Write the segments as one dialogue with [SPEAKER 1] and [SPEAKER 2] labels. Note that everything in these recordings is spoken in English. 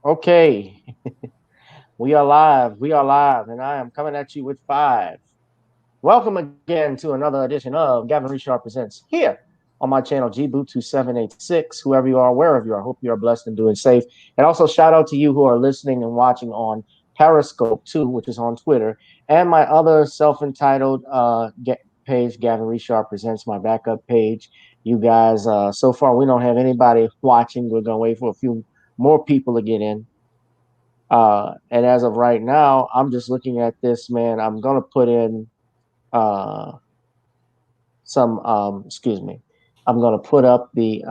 [SPEAKER 1] Okay, we are live. We are live, and I am coming at you with five. Welcome again to another edition of Gavin Richard Presents here on my channel, GBoot2786. Whoever you are, wherever you are, I hope you are blessed and doing safe. And also, shout out to you who are listening and watching on Periscope too, which is on Twitter, and my other self-entitled page, Gavin Richard Presents, my backup page. You guys, so far we don't have anybody watching. We're gonna wait for a few more people to get in. And as of right now, I'm just looking at this, man. I'm gonna put in uh, some. Excuse me. I'm gonna put up the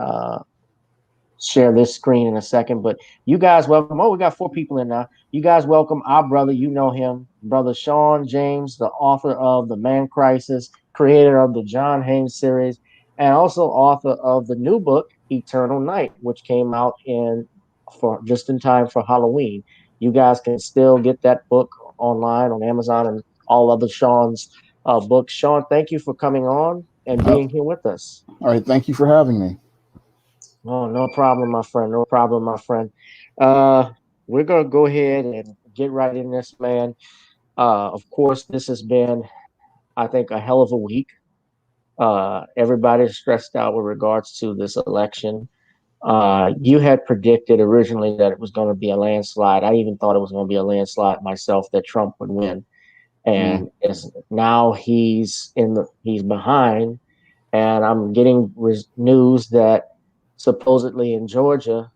[SPEAKER 1] share this screen in a second. But you guys welcome. Oh, we got four people in now. You guys welcome our brother. You know him, brother Shawn James, the author of The Man Crisis, creator of the John Haynes series, and also author of the new book Eternal Night, which came out in for just in time for Halloween. You guys can still get that book online on Amazon and all other Shawn's books. Shawn, thank you for coming on and
[SPEAKER 2] Uh,
[SPEAKER 1] being here with us.
[SPEAKER 2] all right, thank you for having me.
[SPEAKER 1] Oh, no problem, my friend. No problem, my friend. Uh, we're gonna go ahead and get right in this, man. Of course, this has been, I think, a hell of a week. Everybody's stressed out with regards to this election. You had predicted originally that it was going to be a landslide. I even thought it was going to be a landslide myself that Trump would win.
[SPEAKER 2] Mm.
[SPEAKER 1] And as now he's behind, and I'm getting news that supposedly in Georgia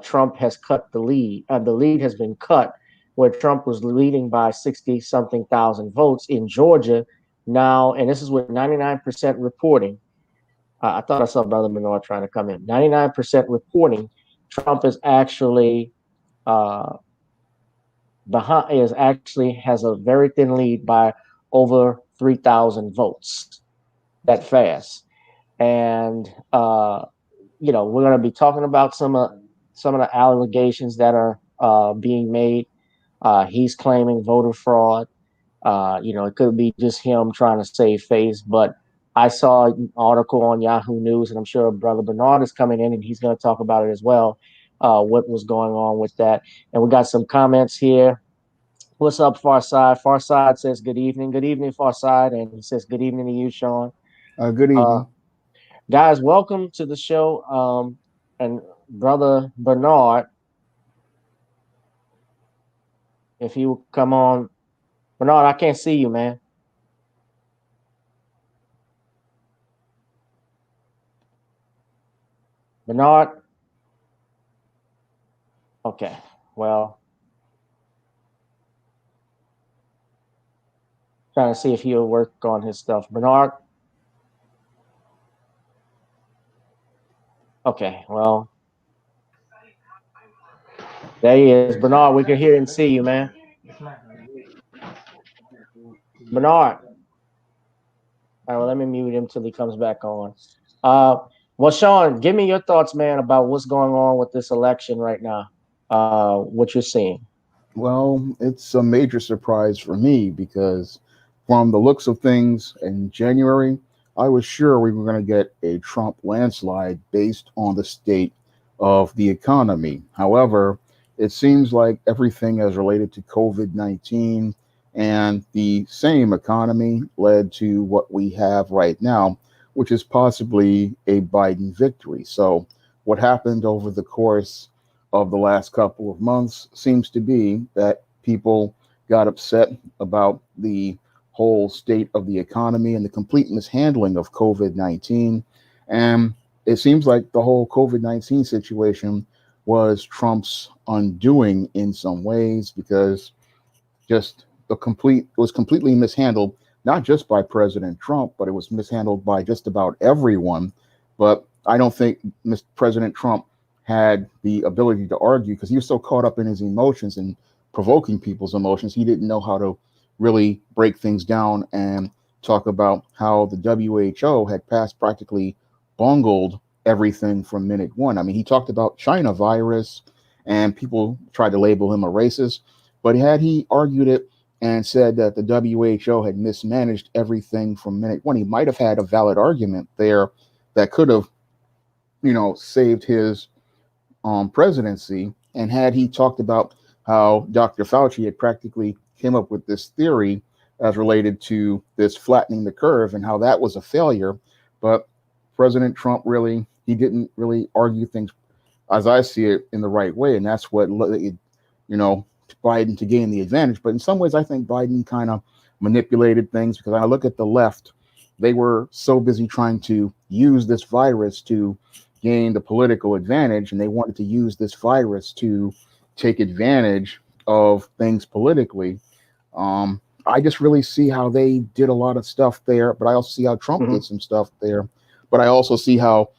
[SPEAKER 1] Trump has cut the lead. The lead has been cut where Trump was leading by 60 something thousand votes in Georgia now, and this is with 99% reporting. I thought I saw Brother Menard trying to come in. 99% reporting. Trump is actually uh, behind. Is actually has a very thin lead by over 3,000 votes. That fast, and we're going to be talking about some of the allegations that are being made. He's claiming voter fraud. It could be just him trying to save face, but I saw an article on Yahoo News, and I'm sure Brother Bernard is coming in, and he's going to talk about it as well. What was going on with that? And we got some comments here. What's up, Farside? Farside says good evening. Good evening, Farside, and he says good evening to you, Shawn.
[SPEAKER 2] Good
[SPEAKER 1] Uh,
[SPEAKER 2] evening.
[SPEAKER 1] Guys, welcome to the show. And Brother Bernard, if you come on, Bernard, I can't see you, man. Bernard, okay. Well, trying to see if he'll work on his stuff. Bernard, okay. Well, there he is. Bernard, we can hear and see you, man. Bernard. All right, well, let me mute him till he comes back on. Uh, well, Shawn, give me your thoughts, man, about what's going on with this election right now. What you're seeing.
[SPEAKER 2] Well, it's a major surprise for me because, from the looks of things in January, I was sure we were going to get a Trump landslide based on the state of the economy. However, it seems like everything as related to COVID-19 and the same economy led to what we have right now, which is possibly a Biden victory. So, what happened over the course of the last couple of months seems to be that people got upset about the whole state of the economy and the complete mishandling of COVID 19. And it seems like the whole COVID 19 situation was Trump's undoing in some ways because just it was completely mishandled, not just by President Trump, but it was mishandled by just about everyone. But I don't think President Trump had the ability to argue because he was so caught up in his emotions and provoking people's emotions. He didn't know how to really break things down and talk about how the WHO had passed practically bungled everything from minute one. I mean, he talked about China virus and people tried to label him a racist, but had he argued it and said that the WHO had mismanaged everything from minute one, he might have had a valid argument there that could have, saved his presidency, and had he talked about how Dr. Fauci had practically came up with this theory as related to this flattening the curve and how that was a failure, but President Trump he didn't really argue things, as I see it, in the right way, and that's what led, Biden to gain the advantage. But in some ways, I think Biden kind of manipulated things, because I look at the left, they were so busy trying to use this virus to gain the political advantage, and they wanted to use this virus to take advantage of things politically. I just really see how they did a lot of stuff there, but I also see how Trump did some stuff there. But I also see how,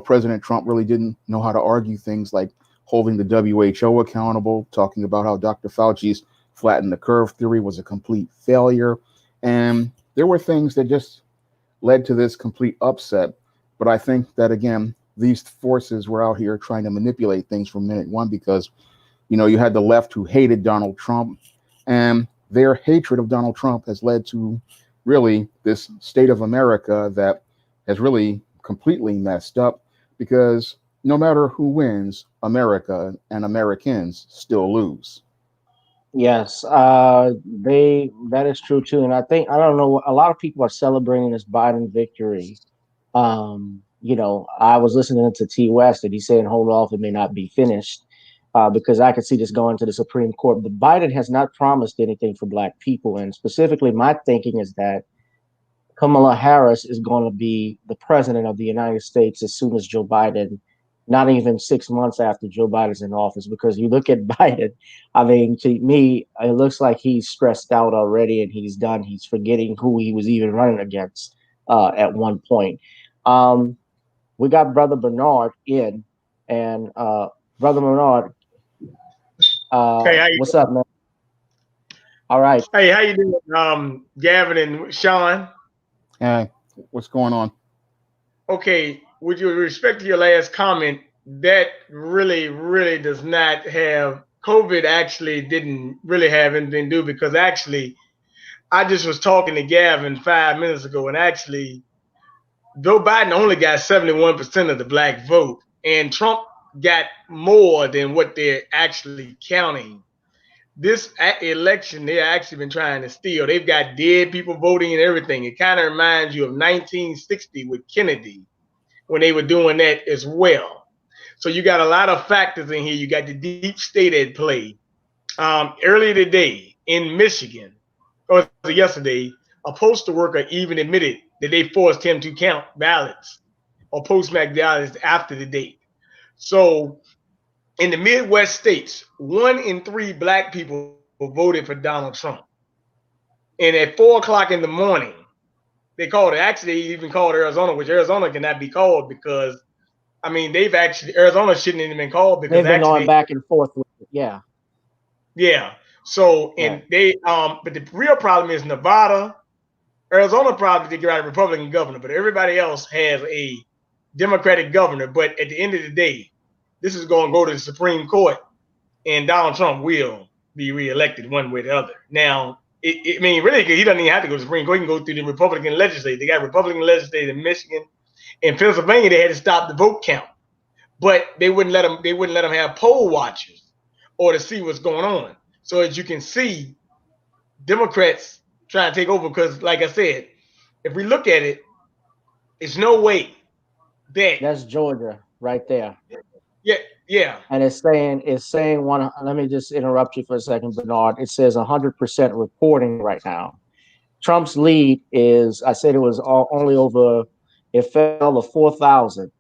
[SPEAKER 2] President Trump really didn't know how to argue things like holding the WHO accountable, talking about how Dr. Fauci's flatten the curve theory was a complete failure. And there were things that just led to this complete upset. But I think that, again, these forces were out here trying to manipulate things from minute one, because, you had the left who hated Donald Trump, and their hatred of Donald Trump has led to really this state of America that has really completely messed up, because no matter who wins, America and Americans still lose.
[SPEAKER 1] Yes, that is true too. And I don't know, a lot of people are celebrating this Biden victory. I was listening to T West, and he's saying hold off, it may not be finished, because I could see this going to the Supreme Court. But Biden has not promised anything for Black people. And specifically, my thinking is that Kamala Harris is going to be the president of the United States as soon as Joe Biden, not even 6 months after Joe Biden's in office. Because you look at Biden, I mean, to me, it looks like he's stressed out already, and he's done. He's forgetting who he was even running against at one point. We got Brother Bernard in, and Brother Bernard,
[SPEAKER 3] Hey,
[SPEAKER 1] what's up, man? All right.
[SPEAKER 3] Hey, how you doing, Gavin and Shawn?
[SPEAKER 2] Hey, what's going on?
[SPEAKER 3] Okay, with respect to your last comment, that really, really does not have COVID. Actually, didn't really have anything to do, because actually, I just was talking to Gavin 5 minutes ago, and actually, Joe Biden only got 71% of the Black vote, and Trump got more than what they're actually counting. This election, they've actually been trying to steal. They've got dead people voting and everything. It kind of reminds you of 1960 with Kennedy, when they were doing that as well. So you got a lot of factors in here. You got the deep state at play. Earlier today in Michigan, or yesterday, a postal worker even admitted that they forced him to count ballots or postmark ballots after the date. So in the Midwest states, 1 in 3 Black people voted for Donald Trump. And at 4 o'clock in the morning, they called it. Actually, they even called Arizona, which Arizona cannot be called, because, I mean, Arizona shouldn't even been called, because
[SPEAKER 1] They've been going back and forth with it. Yeah.
[SPEAKER 3] Yeah. So, and but the real problem is Nevada, Arizona probably did get a Republican governor, but everybody else has a Democratic governor. But at the end of the day, this is going to go to the Supreme Court, and Donald Trump will be reelected one way or the other. Now, I mean, really, he doesn't even have to go to the Supreme Court. He can go through the Republican legislature. They got Republican legislature in Michigan. In Pennsylvania, they had to stop the vote count, but they wouldn't let them. They wouldn't let them have poll watchers or to see what's going on. So as you can see, Democrats trying to take over, because, like I said, if we look at it, it's no way that
[SPEAKER 1] That's Georgia right there.
[SPEAKER 3] Yeah.
[SPEAKER 1] And it's saying one. Let me just interrupt you for a second, Bernard. It says 100% reporting right now. Trump's lead is, I said it was only over, it fell to 4,000,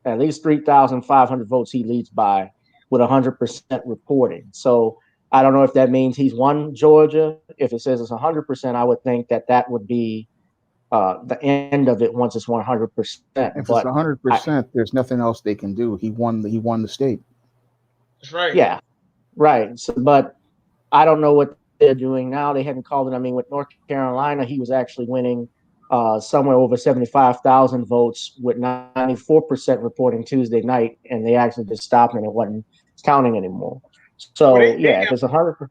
[SPEAKER 1] at least 3,500 votes he leads by, with 100% reporting. So I don't know if that means he's won Georgia. If it says it's 100%, I would think that would be the end of it once it's 100%.
[SPEAKER 2] If it's 100%, there's nothing else they can do. He won the state.
[SPEAKER 3] That's right.
[SPEAKER 1] Yeah, right. So, but I don't know what they're doing now. They hadn't called it. I mean, with North Carolina, he was actually winning somewhere over 75,000 votes with 94% reporting Tuesday night, and they actually just stopped and it wasn't counting anymore. So if it's 100%.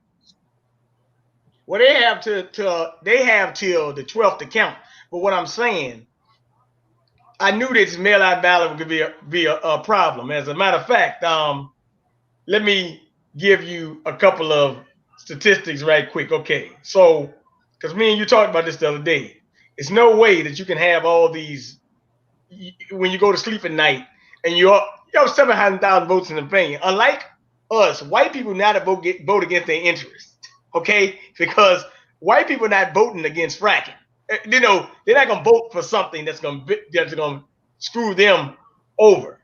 [SPEAKER 3] Well, they have till the 12th to count. But what I'm saying, I knew this mail-out ballot would be a problem. As a matter of fact, let me give you a couple of statistics right quick. Okay, so because me and you talked about this the other day, it's no way that you can have all these when you go to sleep at night and you have 700,000 votes in the thing. Unlike us, white people now to vote against their interests. Okay, because white people are not voting against fracking. You know, they're not gonna vote for something that's gonna screw them over.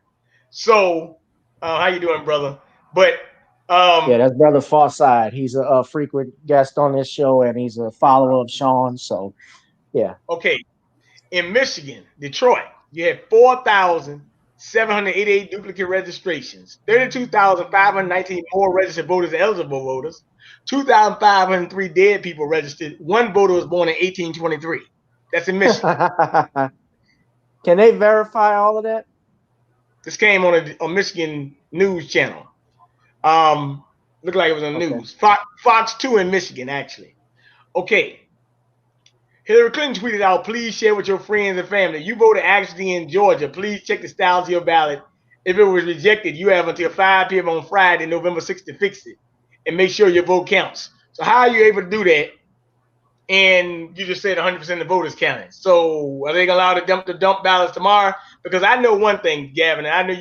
[SPEAKER 3] So, how you doing, brother? But
[SPEAKER 1] Yeah, that's Brother Farside. He's a frequent guest on this show, and he's a follower of Shawn. So, yeah.
[SPEAKER 3] okay, in Michigan, Detroit, you had 4,788 duplicate registrations, 32,519 more registered voters than eligible voters, 2,503 dead people registered. One voter was born in 1823. That's in Michigan.
[SPEAKER 1] Can they verify all of that?
[SPEAKER 3] This came on a Michigan news channel. Looked like it was on the news. Fox 2 in Michigan, actually. Okay. Hillary Clinton tweeted out, please share with your friends and family. You voted actually in Georgia. Please check the styles of your ballot. If it was rejected, you have until 5 p.m. on Friday, November 6th to fix it and make sure your vote counts. So how are you able to do that? And you just said 100% of the voters counted. So are they going to allow the dump ballots tomorrow? Because I know one thing, Gavin, and I know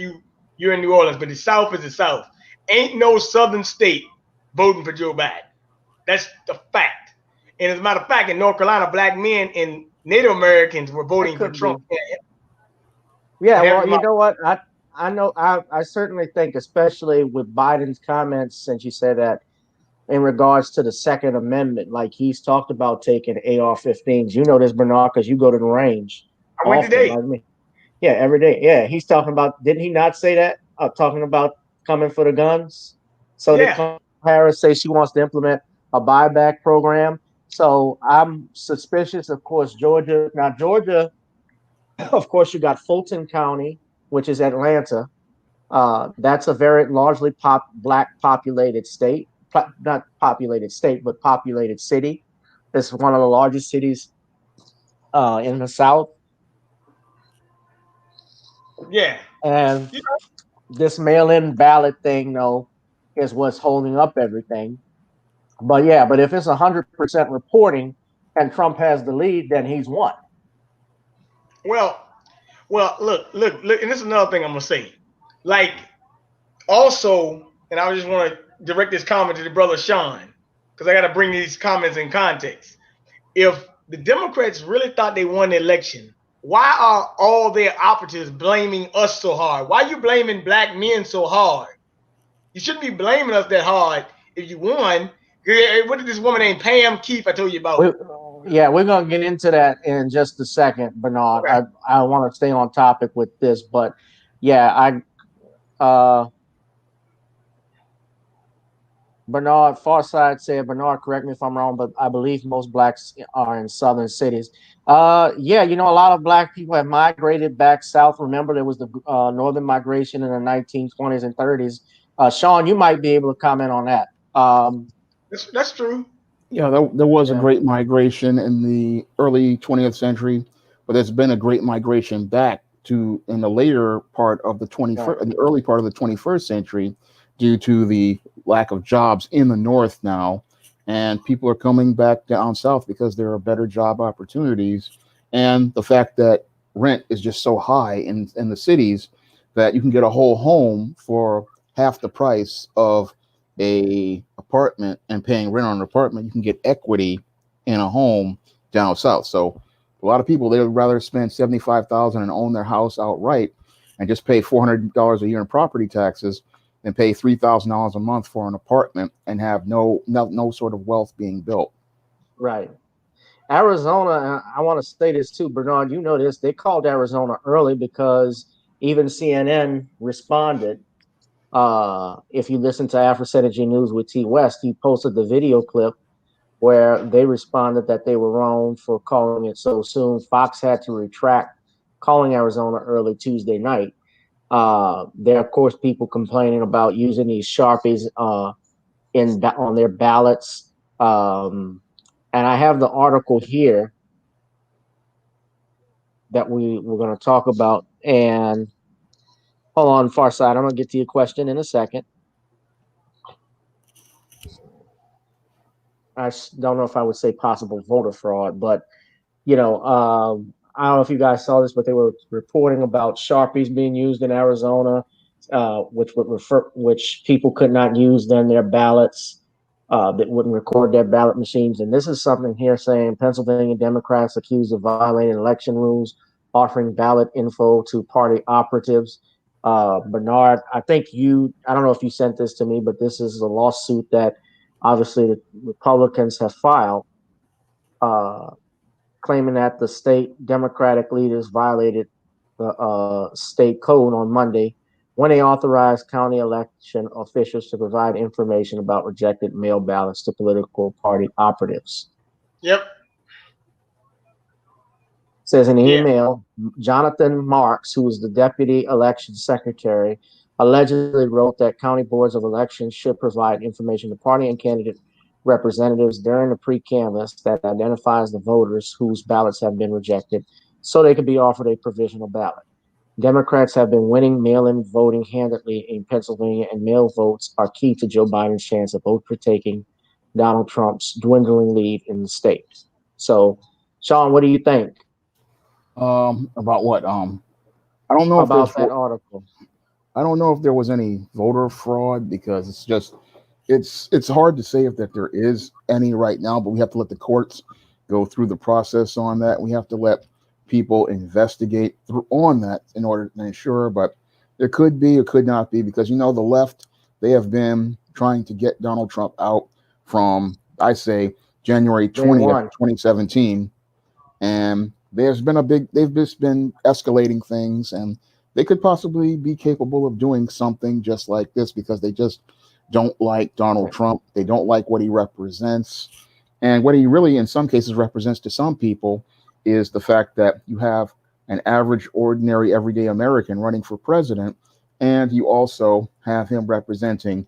[SPEAKER 3] you're in New Orleans, but the South is the South. Ain't no Southern state voting for Joe Biden. That's the fact. And as a matter of fact, in North Carolina, black men and Native Americans were voting for Trump.
[SPEAKER 1] Yeah, well, you know what? I certainly think, especially with Biden's comments, since you said that, in regards to the Second Amendment, like he's talked about taking AR-15s. You know this, Bernard, because you go to the range.
[SPEAKER 3] I went today.
[SPEAKER 1] Like me. Yeah, every day. Yeah, he's talking about. Didn't he not say that? Talking about coming for the guns. So did Harris say she wants to implement a buyback program? So I'm suspicious. Of course, Georgia. Now Georgia, of course, you got Fulton County, which is Atlanta. That's a very largely black populated state. Not populated state, but populated city. It's one of the largest cities in the South.
[SPEAKER 3] Yeah.
[SPEAKER 1] And this mail-in ballot thing, though, is what's holding up everything. But yeah, but if it's 100% reporting and Trump has the lead, then he's won.
[SPEAKER 3] Well, look, and this is another thing I'm gonna say. Like, also, and I just want to direct this comment to the brother Shawn, because I got to bring these comments in context. If the Democrats really thought they won the election, why are all their operatives blaming us so hard? Why are you blaming black men so hard? You shouldn't be blaming us that hard if you won. What did this woman named Pam Keefe I told you about?
[SPEAKER 1] We're going to get into that in just a second, Bernard. Okay. I want to stay on topic with this, but yeah, Bernard Farside said, Bernard, correct me if I'm wrong, but I believe most blacks are in southern cities. Yeah, you know, a lot of black people have migrated back south. Remember, there was the northern migration in the 1920s and 30s. Shawn, you might be able to comment on that.
[SPEAKER 3] That's true.
[SPEAKER 2] Yeah, there was a great migration in the early 20th century, but there's been a great migration back to in the later part of the 21st, in the early part of the 21st century, due to the lack of jobs in the north now, and people are coming back down south because there are better job opportunities, and the fact that rent is just so high in the cities that you can get a whole home for half the price of a apartment, and paying rent on an apartment, you can get equity in a home down south. So a lot of people, they would rather spend $75,000 and own their house outright and just pay $400 a year in property taxes and pay $3,000 a month for an apartment and have no sort of wealth being built.
[SPEAKER 1] Right. Arizona, I want to say this too, Bernard, you know this, they called Arizona early because even CNN responded. If you listen to Afro-Synergy News with T. West, he posted the video clip where they responded that they were wrong for calling it so soon. Fox had to retract calling Arizona early Tuesday night. There are, of course, people complaining about using these Sharpies on their ballots. And I have the article here that we were going to talk about. And hold on, far side. I'm going to get to your question in a second. I don't know if I would say possible voter fraud, but I don't know if you guys saw this, but they were reporting about Sharpies being used in Arizona, which people could not use in their ballots, that wouldn't record their ballot machines. And this is something here saying Pennsylvania Democrats accused of violating election rules, offering ballot info to party operatives. Bernard, I don't know if you sent this to me, but this is a lawsuit that obviously the Republicans have filed, claiming that the state Democratic leaders violated the state code on Monday when they authorized county election officials to provide information about rejected mail ballots to political party operatives.
[SPEAKER 3] Yep.
[SPEAKER 1] Says in an email, Jonathan Marks, who was the deputy election secretary, allegedly wrote that county boards of elections should provide information to party and candidate representatives during the pre-canvass that identifies the voters whose ballots have been rejected so they could be offered a provisional ballot. Democrats have been winning mail-in voting handedly in Pennsylvania, and mail votes are key to Joe Biden's chance of overtaking Donald Trump's dwindling lead in the state. So, Shawn, what do you think?
[SPEAKER 2] About what? I don't know
[SPEAKER 1] about that article.
[SPEAKER 2] I don't know if there was any voter fraud, because it's hard to say if that there is any right now, but we have to let the courts go through the process on that. We have to let people investigate on that in order to ensure, but there could be or could not be, because the left, they have been trying to get Donald Trump out from, I say, January 20th, 2017, and they've just been escalating things, and they could possibly be capable of doing something just like this, because they just don't like Donald Trump. They don't like what he represents. And what he really, in some cases, represents to some people is the fact that you have an average, ordinary, everyday American running for president, and you also have him representing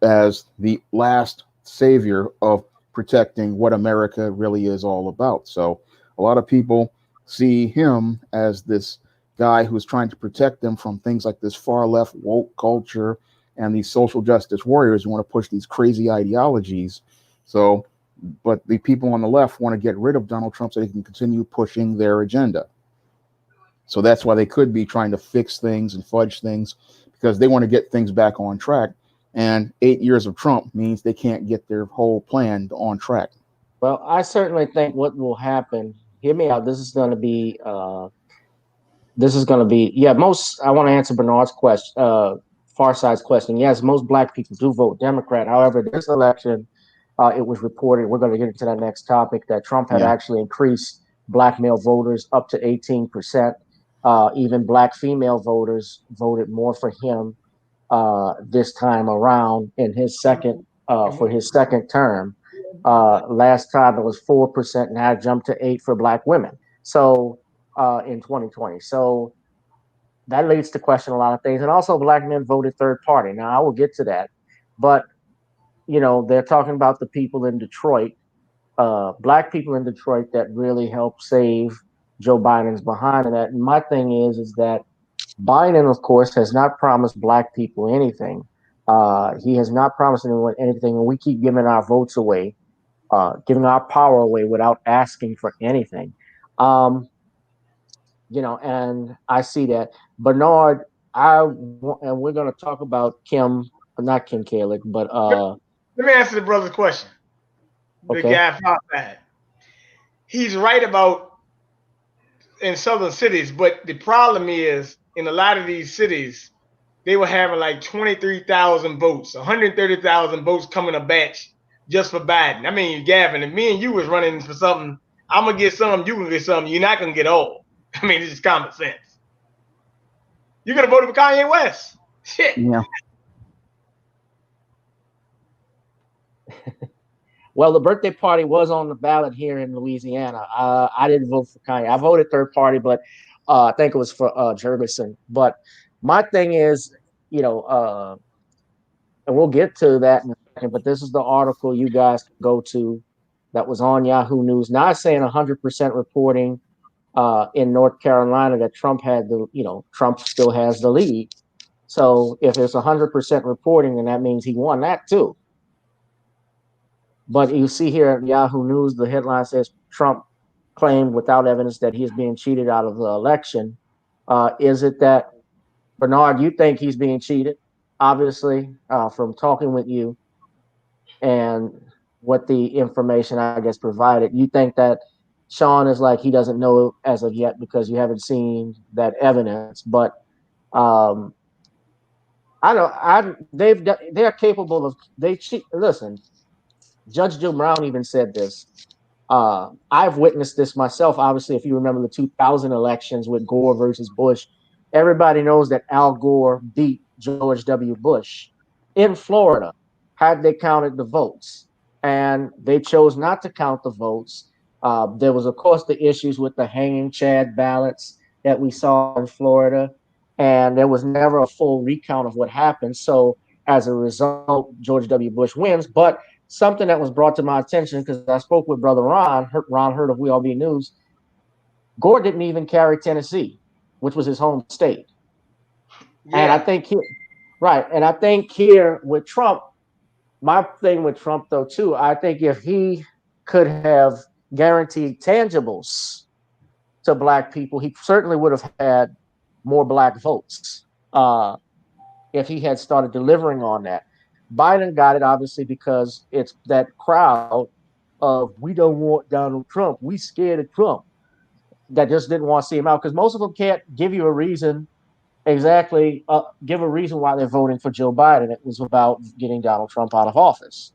[SPEAKER 2] as the last savior of protecting what America really is all about. So a lot of people see him as this guy who's trying to protect them from things like this far left woke culture and these social justice warriors who want to push these crazy ideologies. So, but the people on the left want to get rid of Donald Trump so they can continue pushing their agenda. So that's why they could be trying to fix things and fudge things, because they want to get things back on track. And 8 years of Trump means they can't get their whole plan on track.
[SPEAKER 1] Well, I certainly think what will happen, hear me out, this is going to be, I want to answer Bernard's question, Farside's question. Yes, most black people do vote Democrat. However, this election, it was reported, we're going to get into that next topic, that Trump had actually increased black male voters up to 18%. Even black female voters voted more for him this time around in his second for his second term. Last time it was 4%, now it jumped to 8% for black women. So in 2020. So that leads to question a lot of things. And also black men voted third party. Now I will get to that. But they're talking about the people in Detroit, black people in Detroit that really helped save Joe Biden's behind. And that, and my thing is that Biden, of course, has not promised black people anything. He has not promised anyone anything, and we keep giving our votes away, giving our power away without asking for anything. And I see that. Bernard, and we're going to talk about not Kim Kalik, but
[SPEAKER 3] let me answer the brother's question. The guy outside. He's right about in southern cities, but the problem is in a lot of these cities, they were having like 23,000 votes, 130,000 votes coming a batch just for Biden. I mean, Gavin, if me and you was running for something, I'm gonna get some, you gonna get something. You're not gonna get all. I mean, it's just common sense. You're gonna vote for Kanye West. Shit.
[SPEAKER 2] Yeah.
[SPEAKER 1] Well, the birthday party was on the ballot here in Louisiana. I didn't vote for Kanye. I voted third party, but I think it was for Jurgensen. But my thing is, and we'll get to that in a second, but this is the article you guys go to that was on Yahoo News. Now it's saying 100% reporting in North Carolina that Trump had Trump still has the lead. So if it's 100% reporting, then that means he won that too. But you see here at Yahoo News, the headline says Trump claimed without evidence that he is being cheated out of the election. Is it that, Bernard, you think he's being cheated? Obviously, from talking with you and what the information I guess provided, you think that Shawn is like he doesn't know as of yet because you haven't seen that evidence. But um, I don't. They're capable of they cheat. Listen, Judge Jim Brown even said this. I've witnessed this myself. Obviously, if you remember the 2000 elections with Gore versus Bush, everybody knows that Al Gore beat George W. Bush in Florida had they counted the votes. And they chose not to count the votes. There was, of course, the issues with the hanging Chad ballots that we saw in Florida. And there was never a full recount of what happened. So as a result, George W. Bush wins. But something that was brought to my attention because I spoke with Brother Ron Hurd of We All Be News. Gore didn't even carry Tennessee, which was his home state. Yeah. And I think I think here with Trump, my thing with Trump though too, I think if he could have guaranteed tangibles to black people, he certainly would have had more black votes if he had started delivering on that. Biden got it obviously because it's that crowd of we don't want Donald Trump, we scared of Trump, that just didn't want to see him out because most of them can't give you a reason exactly, give a reason why they're voting for Joe Biden. It was about getting Donald Trump out of office.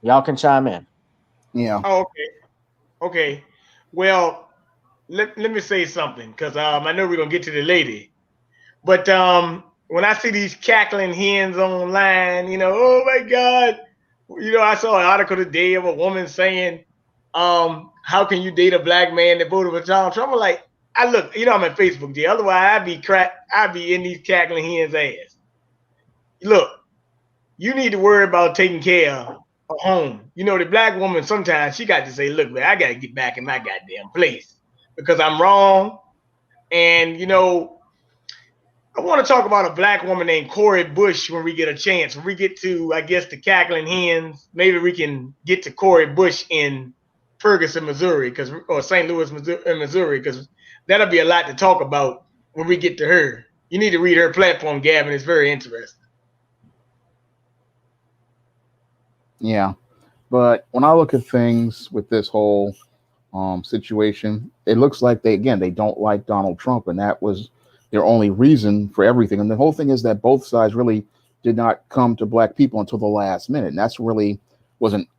[SPEAKER 1] Y'all can chime in.
[SPEAKER 2] Yeah.
[SPEAKER 3] Oh, okay. Well, let me say something because I know we're gonna get to the lady, but when I see these cackling hens online, oh my God, I saw an article today of a woman saying, how can you date a black man that voted for Donald Trump? I'm like, I'm on Facebook, G. Otherwise, I'd be in these cackling hens' ass. Look, you need to worry about taking care of home. The black woman sometimes she got to say, look, man, I got to get back in my goddamn place because I'm wrong. And, I want to talk about a black woman named Cori Bush when we get a chance. When we get to, I guess, the cackling hens, maybe we can get to Cori Bush in Ferguson, Missouri, or St. Louis, Missouri, because that'll be a lot to talk about when we get to her. You need to read her platform, Gavin. It's very interesting.
[SPEAKER 2] Yeah. But when I look at things with this whole situation, it looks like they don't like Donald Trump, and that was their only reason for everything. And the whole thing is that both sides really did not come to black people until the last minute. And that's really wasn't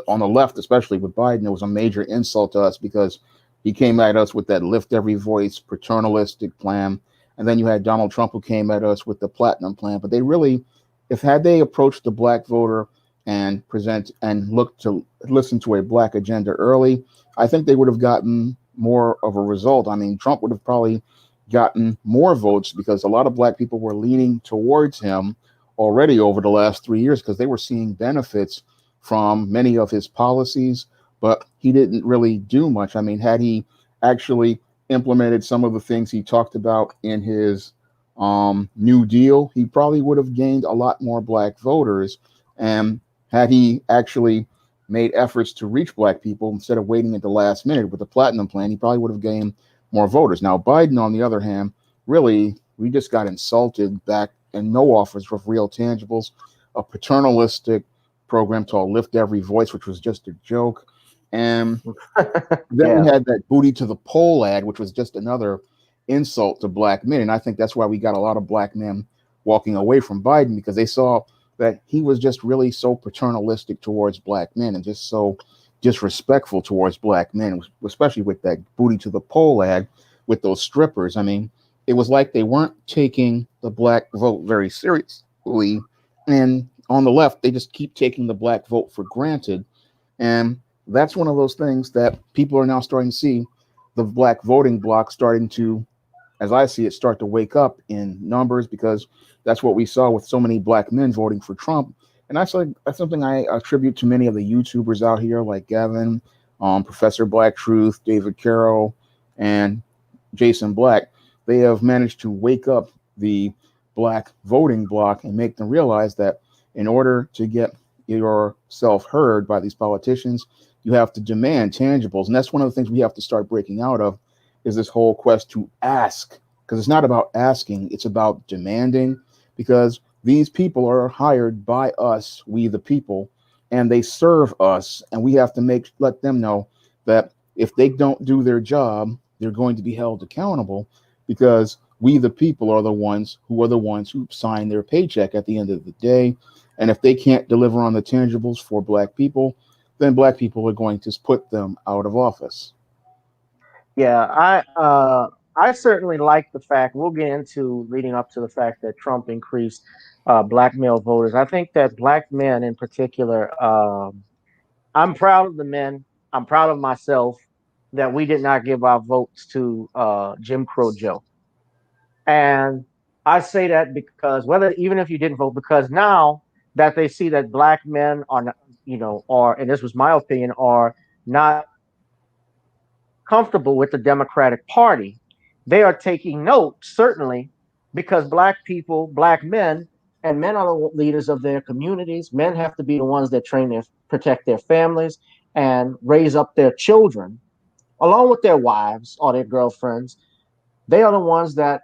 [SPEAKER 2] on the left, especially with Biden. It was a major insult to us because he came at us with that lift every voice paternalistic plan. And then you had Donald Trump who came at us with the platinum plan. But they really, had they approached the black voter and look to listen to a black agenda early, I think they would have gotten more of a result. I mean, Trump would have probably gotten more votes because a lot of black people were leaning towards him already over the last 3 years because they were seeing benefits from many of his policies, but he didn't really do much. I mean, had he actually implemented some of the things he talked about in his New Deal, he probably would have gained a lot more black voters. And had he actually made efforts to reach black people instead of waiting at the last minute with the platinum plan, he probably would have gained more voters. Now, Biden, on the other hand, really, we just got insulted back and no offers of real tangibles, a paternalistic program called Lift Every Voice, which was just a joke. And then we had that booty to the pole ad, which was just another insult to black men. And I think that's why we got a lot of black men walking away from Biden because they saw that he was just really so paternalistic towards black men and just so disrespectful towards black men, especially with that booty to the pole ad with those strippers. I mean, it was like they weren't taking the black vote very seriously. And on the left, they just keep taking the black vote for granted. And that's one of those things that people are now starting to see the black voting bloc starting to, as I see it, start to wake up in numbers because that's what we saw with so many black men voting for Trump. And that's something I attribute to many of the YouTubers out here like Gavin, Professor Black Truth, David Carroll, and Jason Black, they have managed to wake up the black voting bloc and make them realize that in order to get yourself heard by these politicians, you have to demand tangibles. And that's one of the things we have to start breaking out of, is this whole quest to ask. Because it's not about asking, it's about demanding. Because these people are hired by us, we the people, and they serve us. And we have to let them know that if they don't do their job, they're going to be held accountable, because we the people are the ones who sign their paycheck at the end of the day. And if they can't deliver on the tangibles for black people, then black people are going to put them out of office.
[SPEAKER 1] Yeah, I certainly like the fact, we'll get into leading up to the fact that Trump increased black male voters. I think that black men in particular, I'm proud of the men. I'm proud of myself that we did not give our votes to Jim Crow Joe. And I say that because whether even if you didn't vote, because now that they see that black men are not, are, and this was my opinion, are not comfortable with the Democratic Party, they are taking note, certainly, because black people, black men, and men are the leaders of their communities. Men have to be the ones that protect their families and raise up their children, along with their wives or their girlfriends. They are the ones that,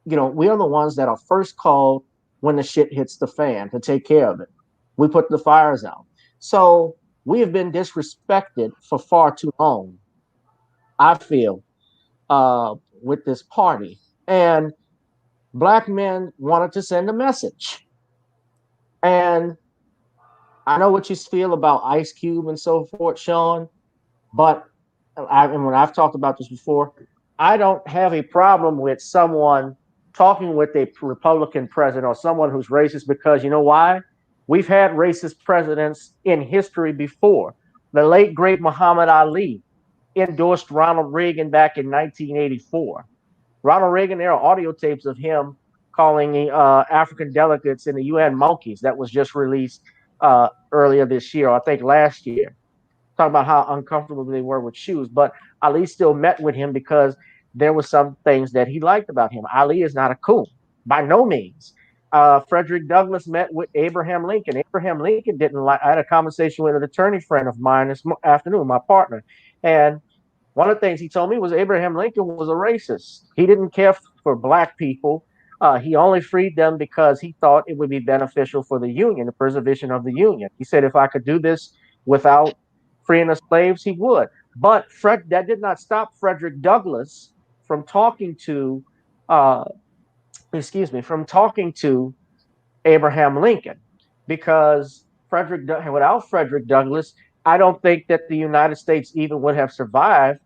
[SPEAKER 1] we are the ones that are first called when the shit hits the fan to take care of it. We put the fires out. So we have been disrespected for far too long, I feel, with this party. And black men wanted to send a message. And I know what you feel about Ice Cube and so forth, Shawn, but and when I've talked about this before, I don't have a problem with someone talking with a Republican president or someone who's racist, because you know why? We've had racist presidents in history before. The late, great Muhammad Ali endorsed Ronald Reagan back in 1984. Ronald Reagan, there are audio tapes of him calling African delegates in the UN monkeys that was just released earlier this year, or I think last year, talking about how uncomfortable they were with shoes. But Ali still met with him because there were some things that he liked about him. Ali is not a coon, by no means. Frederick Douglass met with Abraham Lincoln. Abraham Lincoln didn't like. I had a conversation with an attorney friend of mine this afternoon, my partner, and one of the things he told me was Abraham Lincoln was a racist. He didn't care for black people. He only freed them because he thought it would be beneficial for the Union, the preservation of the Union. He said, if I could do this without freeing the slaves, he would. But that did not stop Frederick Douglass from talking to, uh, from talking to Abraham Lincoln, because without Frederick Douglass, I don't think that the United States even would have survived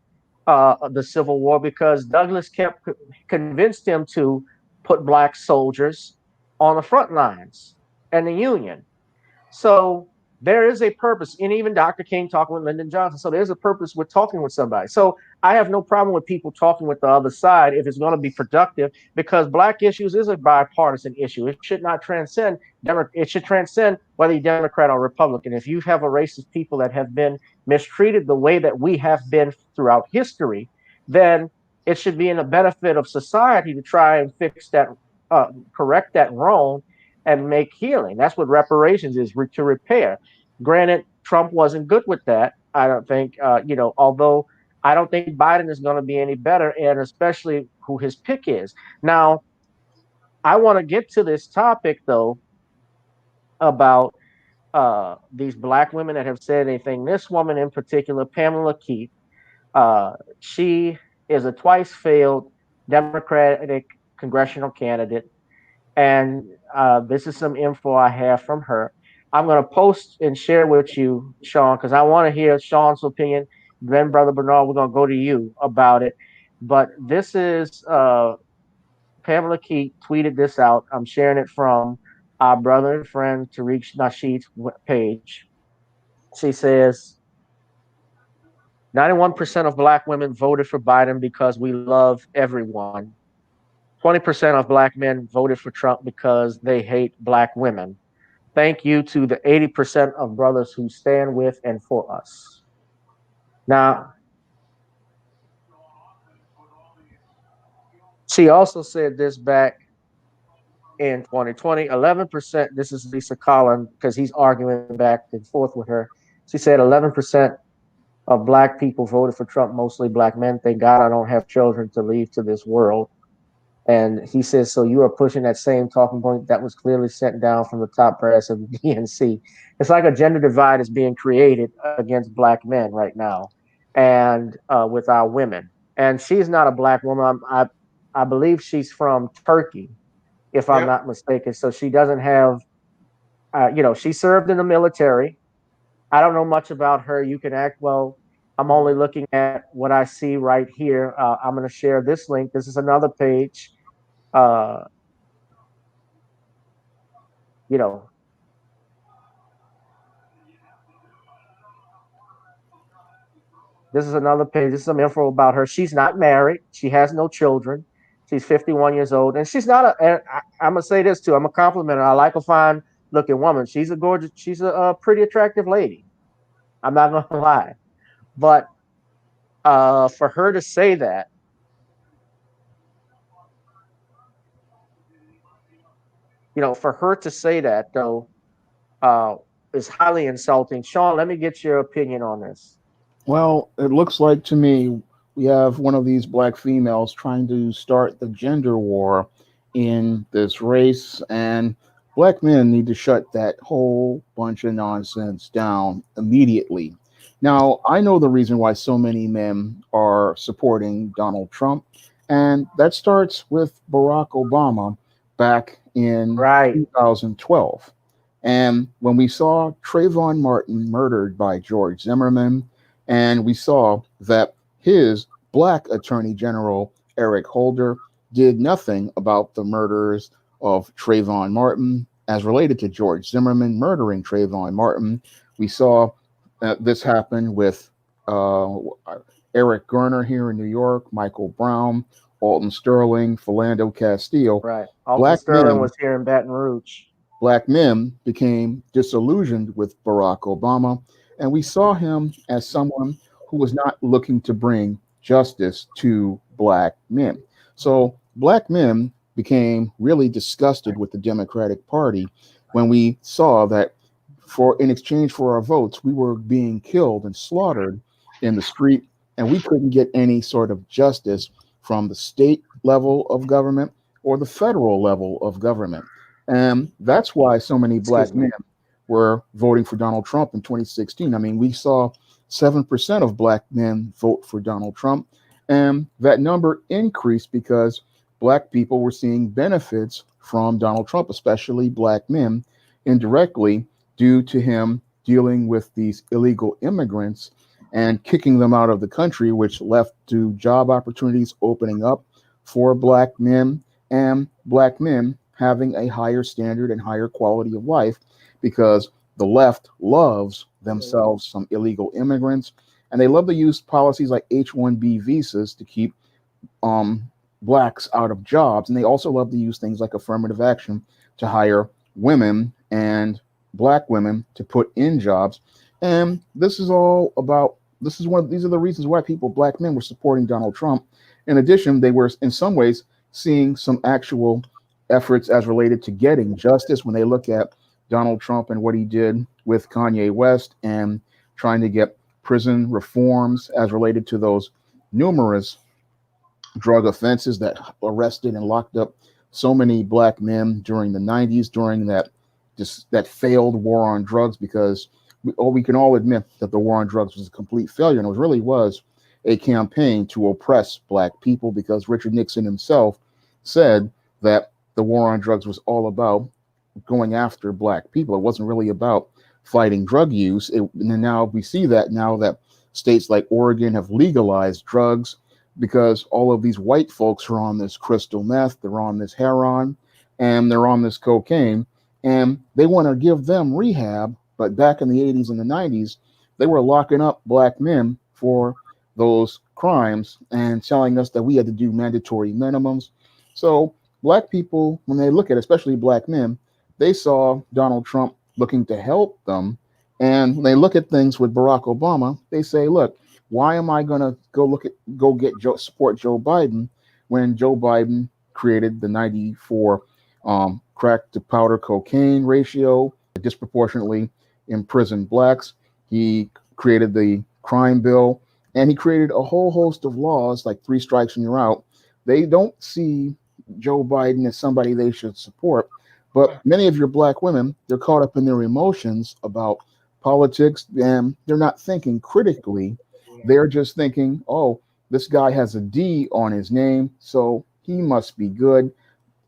[SPEAKER 1] the Civil War, because Douglass convinced him to put black soldiers on the front lines and the Union. So there is a purpose, and even Dr. King talking with Lyndon Johnson. So there's a purpose with talking with somebody. So I have no problem with people talking with the other side if it's going to be productive, because black issues is a bipartisan issue. It should not transcend. It should transcend whether you're Democrat or Republican. If you have a race of people that have been mistreated the way that we have been throughout history, then it should be in the benefit of society to try and fix that, correct that wrong, and make healing. That's what reparations is, to repair. Granted, Trump wasn't good with that. I don't think, although I don't think Biden is going to be any better, and especially who his pick is. Now, I want to get to this topic, though, about these black women that have said anything. This woman in particular, Pamela Keith, she is a twice failed Democratic congressional candidate. And this is some info I have from her. I'm going to post and share with you, Shawn, because I want to hear Shawn's opinion. Then, Brother Bernard, we're going to go to you about it. But this is Pamela Keith tweeted this out. I'm sharing it from our brother and friend Tariq Nasheed's page. She says 91% of black women voted for Biden because we love everyone. 20% of black men voted for Trump because they hate black women. Thank you to the 80% of brothers who stand with and for us. Now, she also said this back in 2020, 11%. This is Lisa Collin, because he's arguing back and forth with her. She said 11% of black people voted for Trump, mostly black men. Thank God I don't have children to leave to this world. And he says, so you are pushing that same talking point that was clearly sent down from the top brass of the DNC. It's like a gender divide is being created against black men right now, and with our women. And she's not a black woman. I believe she's from Turkey, if I'm
[SPEAKER 3] Yep.
[SPEAKER 1] not mistaken. So she doesn't have, she served in the military. I don't know much about her. You can act, well, I'm only looking at what I see right here. I'm going to share this link. This is another page. Uh, you know, this is another page. This is some info about her. She's not married. She has no children. She's 51 years old, and she's not I'm gonna say this too. I'm a compliment her. I like a fine looking woman. She's a gorgeous. She's a pretty attractive lady. I'm not gonna lie, but for her to say that, for her to say that though, uh, is highly insulting. Shawn, let me get your opinion on this.
[SPEAKER 2] Well, it looks like to me we have one of these black females trying to start the gender war in this race, and black men need to shut that whole bunch of nonsense down immediately. Now, I know the reason why so many men are supporting Donald Trump, and that starts with Barack Obama back in
[SPEAKER 1] Right.
[SPEAKER 2] 2012. And when we saw Trayvon Martin murdered by George Zimmerman, and we saw that his black attorney general, Eric Holder, did nothing about the murders of Trayvon Martin as related to George Zimmerman murdering Trayvon Martin. We saw this happen with Eric Garner here in New York, Michael Brown, Alton Sterling, Philando Castile.
[SPEAKER 1] Right. Alton Sterling was here in Baton Rouge.
[SPEAKER 2] Black men became disillusioned with Barack Obama, and we saw him as someone who was not looking to bring justice to black men. So black men became really disgusted with the Democratic Party when we saw that in exchange for our votes, we were being killed and slaughtered in the street, and we couldn't get any sort of justice from the state level of government or the federal level of government. And that's why so many black men were voting for Donald Trump in 2016. I mean, we saw 7% of black men vote for Donald Trump, and that number increased because black people were seeing benefits from Donald Trump, especially black men, indirectly due to him dealing with these illegal immigrants and kicking them out of the country, which left to job opportunities opening up for black men, and black men having a higher standard and higher quality of life, because the left loves themselves some illegal immigrants, and they love to use policies like H-1B visas to keep blacks out of jobs. And they also love to use things like affirmative action to hire women and black women to put in jobs. And this is all about, these are the reasons why black men were supporting Donald Trump. In addition, they were in some ways seeing some actual efforts as related to getting justice when they look at Donald Trump and what he did with Kanye West and trying to get prison reforms as related to those numerous drug offenses that arrested and locked up so many black men during the 90s, during that failed war on drugs, because we can all admit that the war on drugs was a complete failure, and it really was a campaign to oppress black people, because Richard Nixon himself said that the war on drugs was all about going after black people. It wasn't really about fighting drug use. And now we see that now that states like Oregon have legalized drugs, because all of these white folks are on this crystal meth, they're on this heroin, and they're on this cocaine, and they want to give them rehab. But back in the 80s and the 90s, they were locking up black men for those crimes and telling us that we had to do mandatory minimums. So black people, when they look at, especially black men, they saw Donald Trump looking to help them. And when they look at things with Barack Obama, they say, look, why am I going to support Joe Biden when Joe Biden created the 94 crack to powder cocaine ratio, disproportionately imprisoned blacks. He created the crime bill, and he created a whole host of laws like 3 strikes and you're out. They don't see Joe Biden as somebody they should support. But many of your black women, they're caught up in their emotions about politics, and they're not thinking critically. They're just thinking, oh, this guy has a D on his name, so he must be good.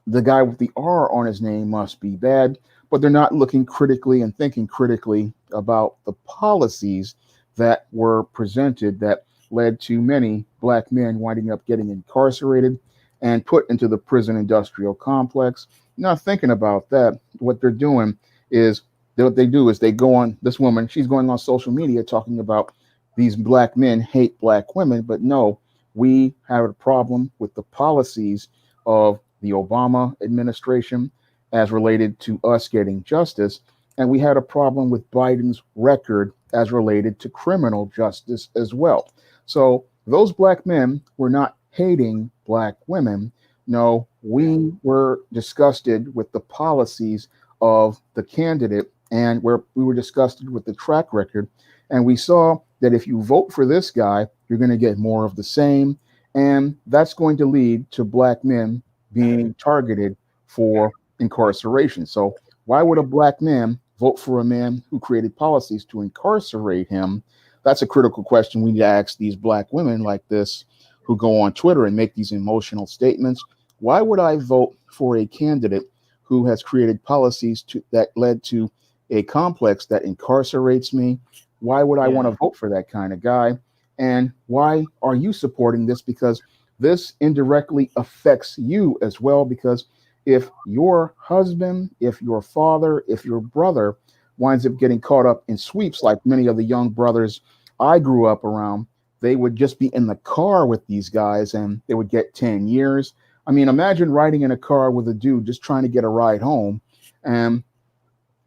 [SPEAKER 2] The guy with the R on his name must be bad. But they're not looking critically and thinking critically about the policies that were presented that led to many black men winding up getting incarcerated and put into the prison industrial complex. Not thinking about that. What they're doing is what they do is they go on, this woman, she's going on social media talking about these black men hate black women, but no, we have a problem with the policies of the Obama administration as related to us getting justice. And we had a problem with Biden's record as related to criminal justice as well. So those black men were not hating black women. No, we were disgusted with the policies of the candidate, and we were disgusted with the track record. And we saw that if you vote for this guy, you're going to get more of the same. And that's going to lead to black men being targeted for incarceration. So why would a black man vote for a man who created policies to incarcerate him? That's a critical question we need to ask these black women like this who go on Twitter and make these emotional statements. Why would I vote for a candidate who has created policies that led to a complex that incarcerates me? Why would I want to vote for that kind of guy? And why are you supporting this? Because this indirectly affects you as well. Because if your husband, if your father, if your brother winds up getting caught up in sweeps, like many of the young brothers I grew up around, they would just be in the car with these guys and they would get 10 years. I mean, imagine riding in a car with a dude just trying to get a ride home, and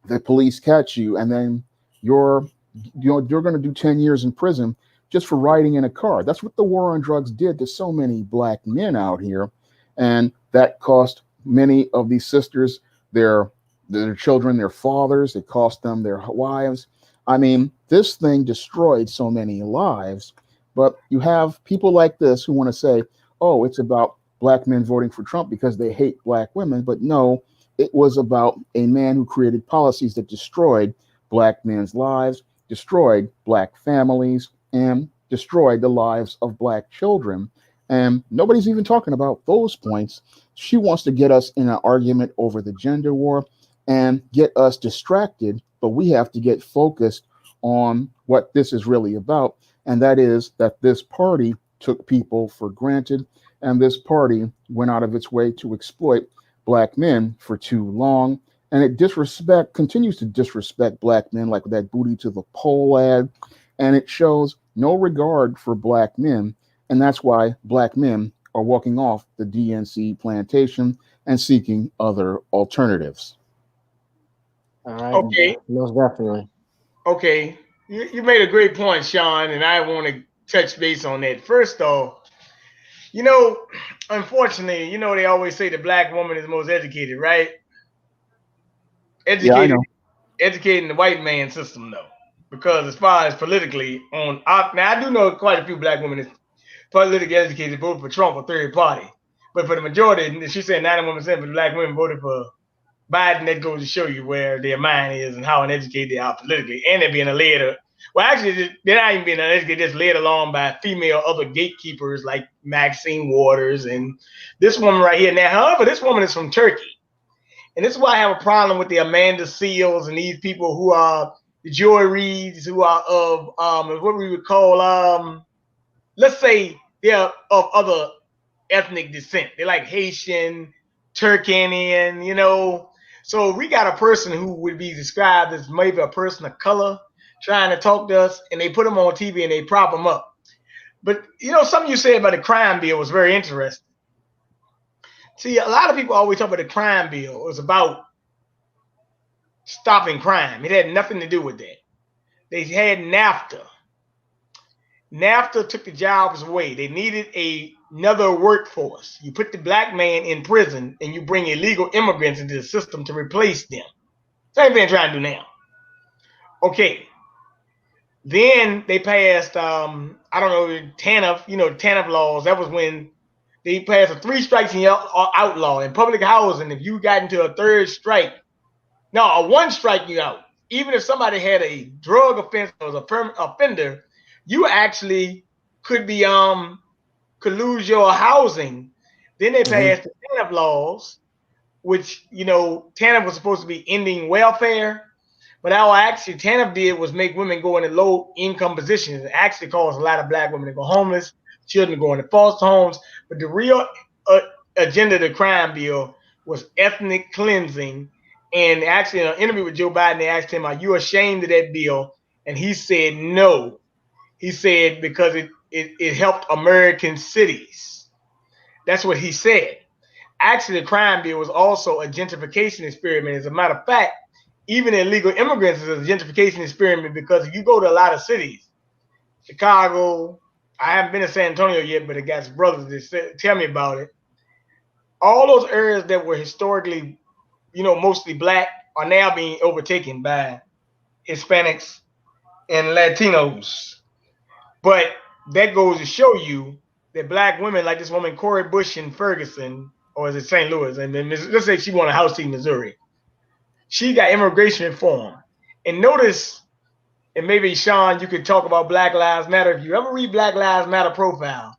[SPEAKER 2] the police catch you, and then you're going to do 10 years in prison just for riding in a car. That's what the war on drugs did to so many black men out here. And that cost many of these sisters their children, their fathers. It cost them their wives. I mean, this thing destroyed so many lives. But you have people like this who want to say, oh, it's about black men voting for Trump because they hate black women. But no, it was about a man who created policies that destroyed black men's lives, destroyed black families, and destroyed the lives of black children. And nobody's even talking about those points. She wants to get us in an argument over the gender war and get us distracted, but we have to get focused on what this is really about. And that is that this party took people for granted, and this party went out of its way to exploit black men for too long. And it continues to disrespect black men, like that booty to the pole ad. And it shows no regard for black men. And that's why black men are walking off the DNC plantation and seeking other alternatives.
[SPEAKER 1] All right.
[SPEAKER 3] Okay.
[SPEAKER 1] Most definitely.
[SPEAKER 3] Okay. You made a great point, Shawn, and I want to touch base on that. First, though, unfortunately, they always say the black woman is the most educated, right?
[SPEAKER 2] Yeah, I know.
[SPEAKER 3] Educating the white man system, though, because as far as politically now I do know quite a few black women is politically educated, voted for Trump or third party, but for the majority, she said 91% of black women voted for Biden. That goes to show you where their mind is and how uneducated they are politically, and they're being led. Well, actually, they're not even being uneducated; just led along by female other gatekeepers like Maxine Waters and this woman right here. Now, however, this woman is from Turkey. And this is why I have a problem with the Amanda Seals and these people who are the Joy Reids, who are of what we would call let's say they're of other ethnic descent. They're like Haitian, Turkanian, So we got a person who would be described as maybe a person of color trying to talk to us, and they put them on TV and they prop them up. But something you said about the crime bill was very interesting. See, a lot of people always talk about the crime bill. It was about stopping crime. It had nothing to do with that. They had NAFTA. NAFTA took the jobs away. They needed another workforce. You put the black man in prison and you bring illegal immigrants into the system to replace them. Same thing they're trying to do now. Okay. Then they passed, I don't know, TANF laws. That was when they passed a 3 strikes and you're outlaw. In public housing, if you got into a 3rd strike, no, a 1 strike you out. Even if somebody had a drug offense or was a permanent offender, you actually could lose your housing. Then they passed the TANF laws, which, TANF was supposed to be ending welfare. But all actually TANF did was make women go into low income positions. It actually caused a lot of black women to go homeless, children go into foster homes. But the real agenda of the crime bill was ethnic cleansing. And actually, in an interview with Joe Biden, they asked him, "Are you ashamed of that bill?" And he said, "No." He said, because it helped American cities. That's what he said. Actually, the crime bill was also a gentrification experiment. As a matter of fact, even illegal immigrants is a gentrification experiment, because if you go to a lot of cities, Chicago, I haven't been to San Antonio yet, but I got some brothers that tell me about it. All those areas that were historically, mostly black are now being overtaken by Hispanics and Latinos. But that goes to show you that black women, like this woman, Cori Bush in Ferguson, or is it St. Louis? And then let's say she won a house seat in Missouri. She got immigration reform. And notice, and maybe Shawn, you could talk about Black Lives Matter. If you ever read Black Lives Matter profile,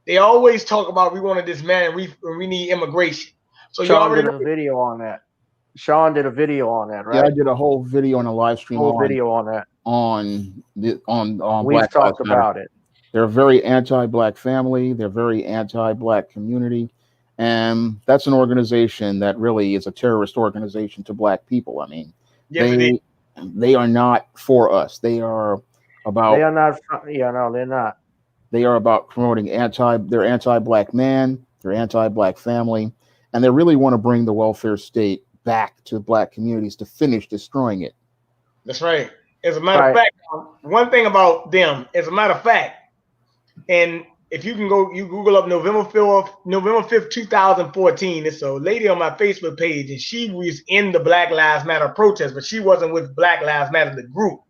[SPEAKER 3] they always talk about we want to dismantle, we need immigration. So
[SPEAKER 1] Shawn
[SPEAKER 3] you already
[SPEAKER 1] did a video on that. Shawn did a video on that, right?
[SPEAKER 2] Yeah, I did a whole video on a live stream.
[SPEAKER 1] Video on that.
[SPEAKER 2] On
[SPEAKER 1] We've
[SPEAKER 2] Black
[SPEAKER 1] talked
[SPEAKER 2] Lives Matter.
[SPEAKER 1] about it.
[SPEAKER 2] They're a very anti-black family. They're very anti-black community. And that's an organization that really is a terrorist organization to black people. I mean,
[SPEAKER 3] yes,
[SPEAKER 2] they are not for us. They are about.
[SPEAKER 1] They are not. Yeah, no, they're not.
[SPEAKER 2] They are about promoting they're anti-black man, they're anti-black family, and they really want to bring the welfare state back to black communities to finish destroying it.
[SPEAKER 3] That's right. As a matter of fact, one thing about them, as a matter of fact, and if you can go, you Google up November 5th, 2014. It's a lady on my Facebook page, and she was in the Black Lives Matter protest, but she wasn't with Black Lives Matter, the group.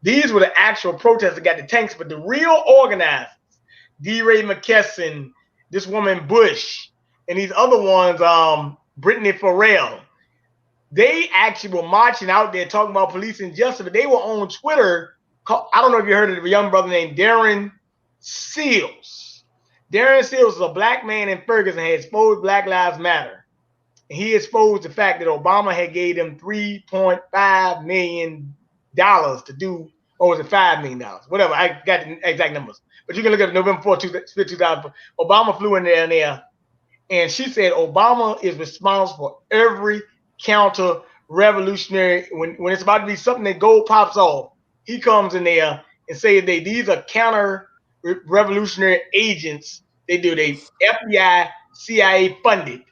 [SPEAKER 3] These were the actual protests that got the tanks, but the real organizers, D. Ray McKesson, this woman Bush, and these other ones, Brittany Farrell, they actually were marching out there talking about police injustice, but they were on Twitter. I don't know if you heard of a young brother named Darren Seals. Darren Seals is a black man in Ferguson, had exposed Black Lives Matter. And he exposed the fact that Obama had gave them $3.5 million to do, or was it $5 million? Whatever, I got the exact numbers. But you can look at November 4th, 2004. Obama flew in there, and she said Obama is responsible for every counter-revolutionary. When it's about to be something that gold pops off, he comes in there and say these are counter-revolutionary agents. They FBI, CIA funded,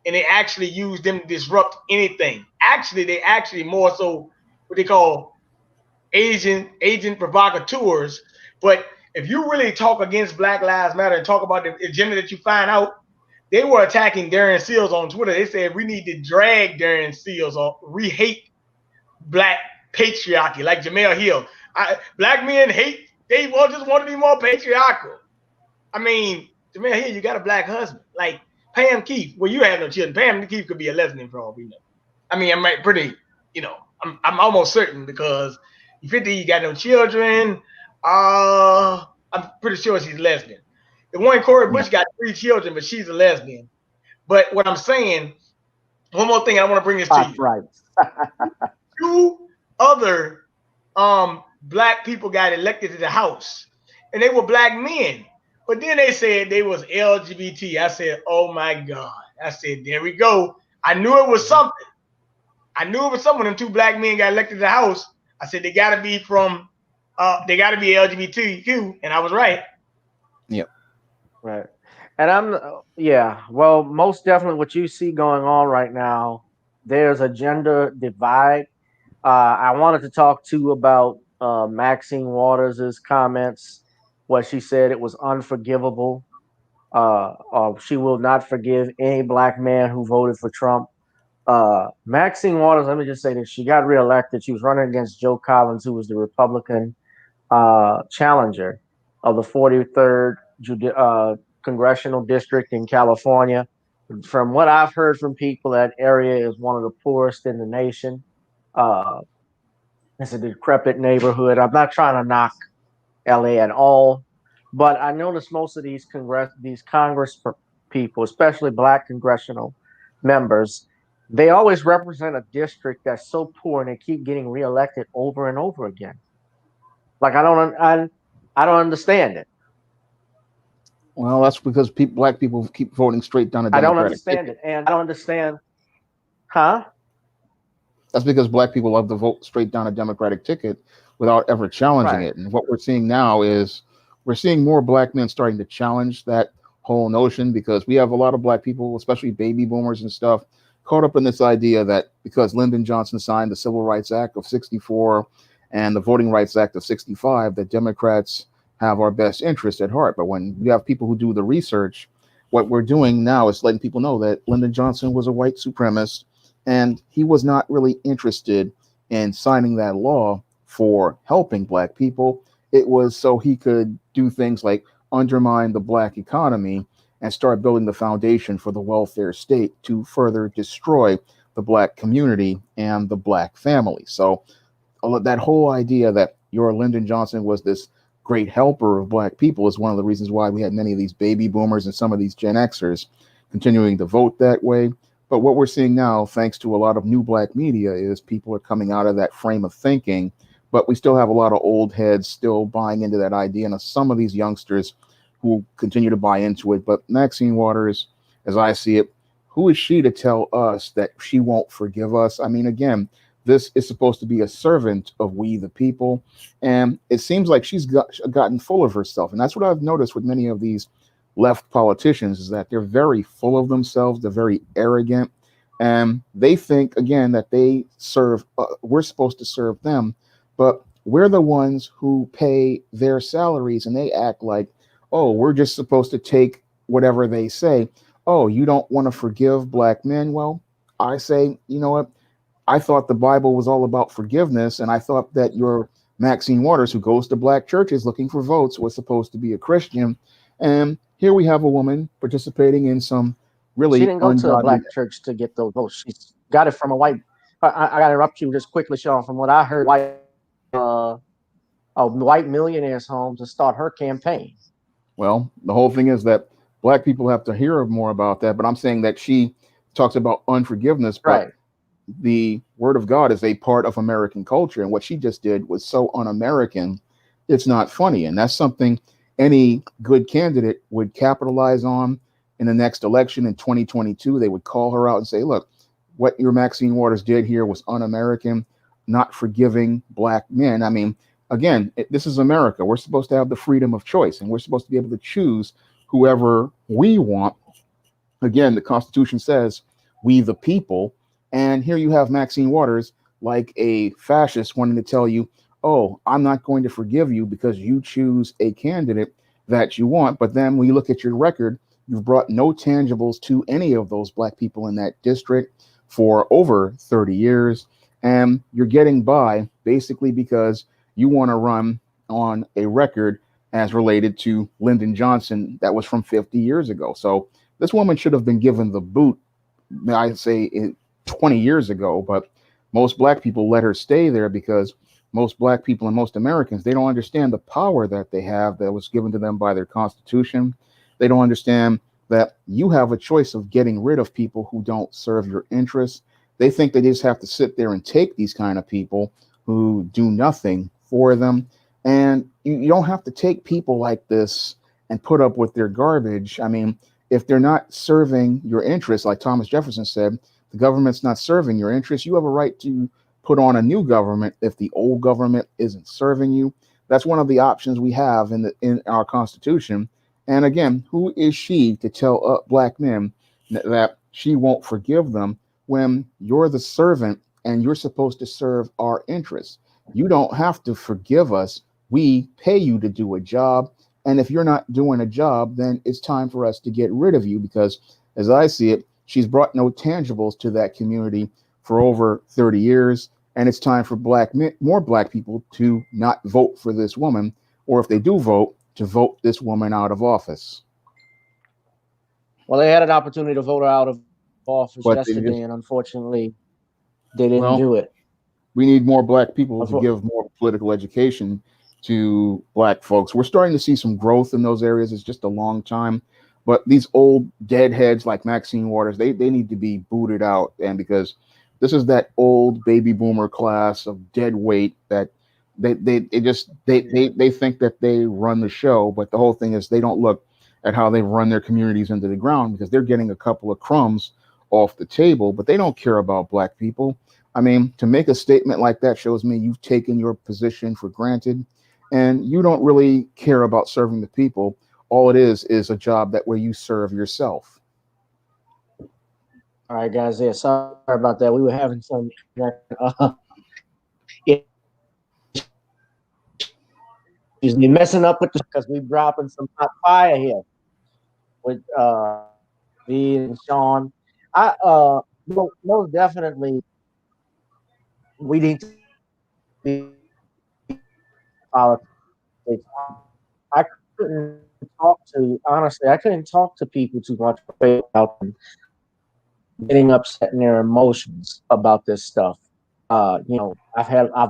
[SPEAKER 3] and they actually use them to disrupt anything. Actually, they actually more so what they call agent provocateurs. But if you really talk against Black Lives Matter and talk about the agenda that you find out, they were attacking Darren Seals on Twitter. They said we need to drag Darren Seals off. We hate black patriarchy, like Jamel Hill. Black men hate. They just want to be more patriarchal. I mean, Jamel Hill, you got a black husband, like Pam Keith. Well, you have no children. Pam Keith could be a lesbian for all we know. I mean, I'm pretty. I'm almost certain because you 50, you got no children. I'm pretty sure she's lesbian. The one Cori Bush got 3 children, but she's a lesbian. But what I'm saying, one more thing I want to bring this to you.
[SPEAKER 1] Right.
[SPEAKER 3] 2 other black people got elected to the House, and they were black men. But then they said they was LGBT. I said, oh my God. I said, there we go. I knew it was something. Them 2 black men got elected to the House. I said they gotta be LGBTQ, and I was right.
[SPEAKER 2] Yep.
[SPEAKER 1] Right. And well, most definitely what you see going on right now, there's a gender divide. I wanted to talk too about Maxine Waters' comments what she said. It was unforgivable. She will not forgive any black man who voted for Trump. Maxine Waters, let me just say this: she got reelected. She was running against Joe Collins, who was the Republican challenger of the 43rd congressional district in California. From what I've heard from people, that area is one of the poorest in the nation. Uh, it's a decrepit neighborhood. I'm not trying to knock LA at all, but I noticed most of these Congress people, especially black congressional members, they always represent a district that's so poor and they keep getting reelected over and over again. Like I don't understand it.
[SPEAKER 2] Well, that's because black people keep voting straight down a
[SPEAKER 1] I don't
[SPEAKER 2] Democratic
[SPEAKER 1] understand
[SPEAKER 2] ticket.
[SPEAKER 1] it, and I don't understand, huh?
[SPEAKER 2] That's because black people love to vote straight down a Democratic ticket without ever challenging
[SPEAKER 1] Right.
[SPEAKER 2] it. And what we're seeing now is we're seeing more black men starting to challenge that whole notion, because we have a lot of black people, especially baby boomers and stuff, caught up in this idea that because Lyndon Johnson signed the Civil Rights Act of 64 and the Voting Rights Act of 65, that Democrats have our best interest at heart. But when you have people who do the research, what we're doing now is letting people know that Lyndon Johnson was a white supremacist, and he was not really interested in signing that law for helping black people. It was so he could do things like undermine the black economy and start building the foundation for the welfare state to further destroy the black community and the black family. So that whole idea that your Lyndon Johnson was this great helper of black people is one of the reasons why we had many of these baby boomers and some of these Gen Xers continuing to vote that way. But what we're seeing now, thanks to a lot of new black media, is people are coming out of that frame of thinking. But we still have a lot of old heads still buying into that idea, and some of these youngsters who continue to buy into it. But Maxine Waters, as I see it, who is she to tell us that she won't forgive us? I mean, again, this is supposed to be a servant of we the people, and it seems like she's gotten full of herself. And that's what I've noticed with many of these left politicians, is that they're very full of themselves. They're very arrogant, and they think, again, that they serve, we're supposed to serve them, but we're the ones who pay their salaries, and they act like, oh, we're just supposed to take whatever they say. Oh, you don't want to forgive black men? Well, I say, you know what? I thought the Bible was all about forgiveness, and I thought that your Maxine Waters, who goes to black churches looking for votes, was supposed to be a Christian. And here we have a woman participating in some
[SPEAKER 1] She
[SPEAKER 2] really
[SPEAKER 1] didn't go to a
[SPEAKER 2] ungodly.
[SPEAKER 1] black church to get those votes. She got it from a white. I got to interrupt you just quickly, Shawn. From what I heard, a white millionaire's home to start her campaign.
[SPEAKER 2] Well, the whole thing is that black people have to hear more about that. But I'm saying that she talks about unforgiveness, but
[SPEAKER 1] Right.
[SPEAKER 2] the word of God is a part of American culture. And what she just did was so un-American, it's not funny. And that's something any good candidate would capitalize on in the next election in 2022. They would call her out and say, look, what your Maxine Waters did here was un-American, not forgiving black men. I mean, again, this is America. We're supposed to have the freedom of choice, and we're supposed to be able to choose whoever we want. Again, the Constitution says we the people. And here you have Maxine Waters, like a fascist, wanting to tell you, oh, I'm not going to forgive you because you choose a candidate that you want. But then when you look at your record, you've brought no tangibles to any of those black people in that district for over 30 years. And you're getting by basically because you want to run on a record as related to Lyndon Johnson that was from 50 years ago. So this woman should have been given the boot, I say, 20 years ago, but most black people let her stay there because most black people and most Americans, they don't understand the power that they have that was given to them by their Constitution. They don't understand that you have a choice of getting rid of people who don't serve your interests. They think they just have to sit there and take these kind of people who do nothing for them. And you don't have to take people like this and put up with their garbage. I mean, if they're not serving your interests, like Thomas Jefferson said, the government's not serving your interests, you have a right to put on a new government if the old government isn't serving you. That's one of the options we have in our Constitution. And again, who is she to tell black men that she won't forgive them when you're the servant and you're supposed to serve our interests? You don't have to forgive us. We pay you to do a job, And if you're not doing a job, then it's time for us to get rid of you because, as I see it, she's brought no tangibles to that community for over 30 years. And it's time for more black people to not vote for this woman, or if they do vote, to vote this woman out of office.
[SPEAKER 1] Well, they had an opportunity to vote her out of office
[SPEAKER 2] But
[SPEAKER 1] yesterday, and unfortunately, they didn't do it.
[SPEAKER 2] We need more black people to give more political education to black folks. We're starting to see some growth in those areas. It's just a long time. But these old deadheads like Maxine Waters, they need to be booted out. And because this is that old baby boomer class of dead weight that they think that they run the show, but the whole thing is they don't look at how they run their communities into the ground because they're getting a couple of crumbs off the table, but they don't care about black people. I mean, to make a statement like that shows me you've taken your position for granted and you don't really care about serving the people. All it is a job that where you serve yourself.
[SPEAKER 1] All right, guys. Yeah, sorry about that. We were having some usually messing up with because we're dropping some hot fire here with me and Shawn. Most definitely we need to be politics. I couldn't I couldn't talk to people too much about them getting upset in their emotions about this stuff. I've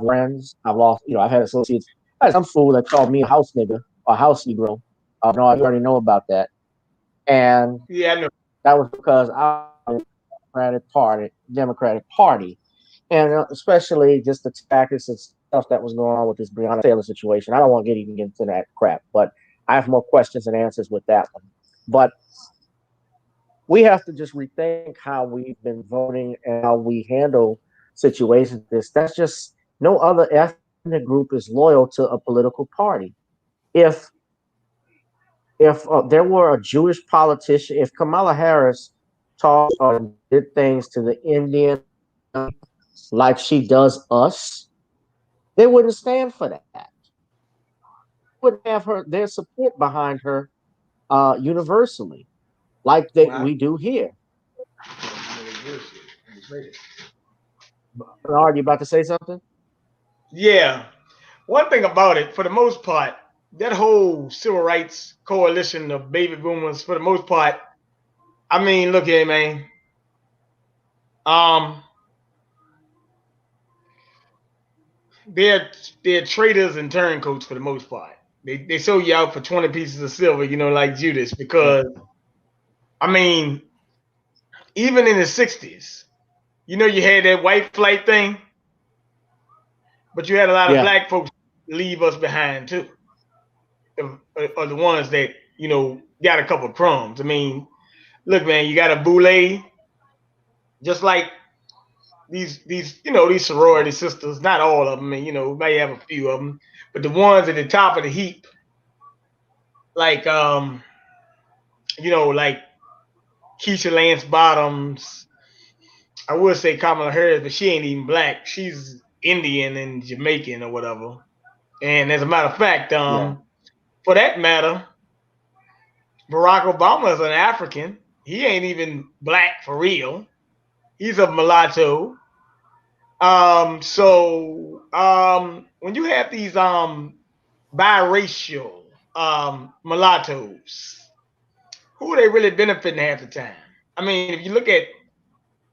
[SPEAKER 1] friends, I've lost, I've had associates. I had some fool that called me a house nigga or house negro. No, you already know about that. And
[SPEAKER 3] yeah, I know.
[SPEAKER 1] That was because I was Democratic Party. And especially just the tactics and stuff that was going on with this Breonna Taylor situation. I don't want to get into that crap, but I have more questions and answers with that one. But we have to just rethink how we've been voting and how we handle situations. That's just no other ethnic group is loyal to a political party. If there were a Jewish politician, if Kamala Harris talked or did things to the Indian like she does us, they wouldn't stand for that. Wouldn't have their support behind her universally, like we do here. Are you about to say something?
[SPEAKER 3] Yeah. One thing about it, for the most part, that whole civil rights coalition of baby boomers, for the most part, I mean, look here, man. They're traitors and turncoats for the most part. They sold you out for 20 pieces of silver, like Judas, because I mean, even in the 60s, you had that white flight thing, but you had a lot of black folks leave us behind too. Are the ones that, got a couple of crumbs. I mean, look, man, you got a boule, just like these sorority sisters, not all of them, and we may have a few of them, but the ones at the top of the heap, like like Keisha Lance Bottoms. I would say Kamala Harris, but she ain't even black. She's Indian and Jamaican or whatever. And as a matter of fact, for that matter, Barack Obama is an African. He ain't even black for real. He's a mulatto. When you have these biracial mulattoes, who are they really benefiting half the time? I mean, if you look at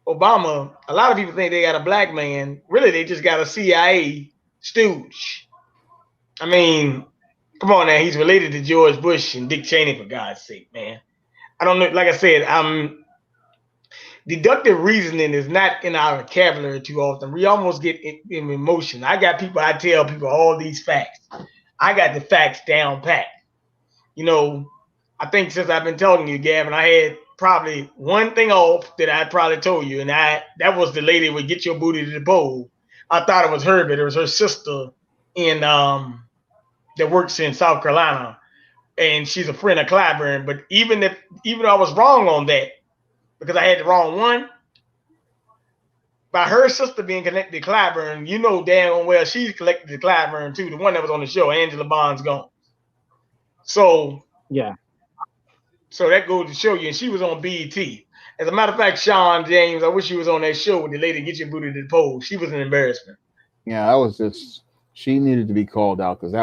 [SPEAKER 3] Obama, a lot of people think they got a black man. Really, they just got a CIA stooge. I mean, come on now, he's related to George Bush and Dick Cheney, for God's sake, man. I don't know. Like I said, deductive reasoning is not in our vocabulary too often. We almost get in emotion. I tell people all these facts. I got the facts down pat. I think since I've been telling you, Gavin, I had probably one thing off that I probably told you, and that was the lady would get your booty to the bowl. I thought it was her, but it was her sister in that works in South Carolina, and she's a friend of Clyburn. But even though I was wrong on that, because I had the wrong one, by her sister being connected to Clyburn, damn well she's connected to Clyburn too, the one that was on the show, Angela Bonds gone. So
[SPEAKER 1] Yeah.
[SPEAKER 3] so that goes to show you. And she was on BET. As a matter of fact, Shawn James, I wish she was on that show with the lady Get Your Booty to the Pole. She was an embarrassment.
[SPEAKER 2] Yeah, that was just, she needed to be called out because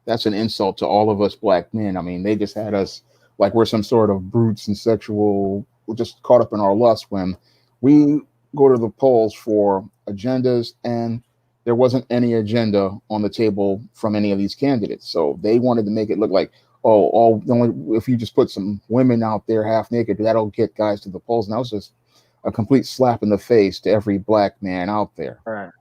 [SPEAKER 2] that's an insult to all of us black men. I mean, they just had us like we're some sort of brutes and sexual, we're just caught up in our lust when we go to the polls for agendas and there wasn't any agenda on the table from any of these candidates. So they wanted to make it look like, oh, all only if you just put some women out there half naked, that'll get guys to the polls. And that was just a complete slap in the face to every black man out there.
[SPEAKER 1] Right.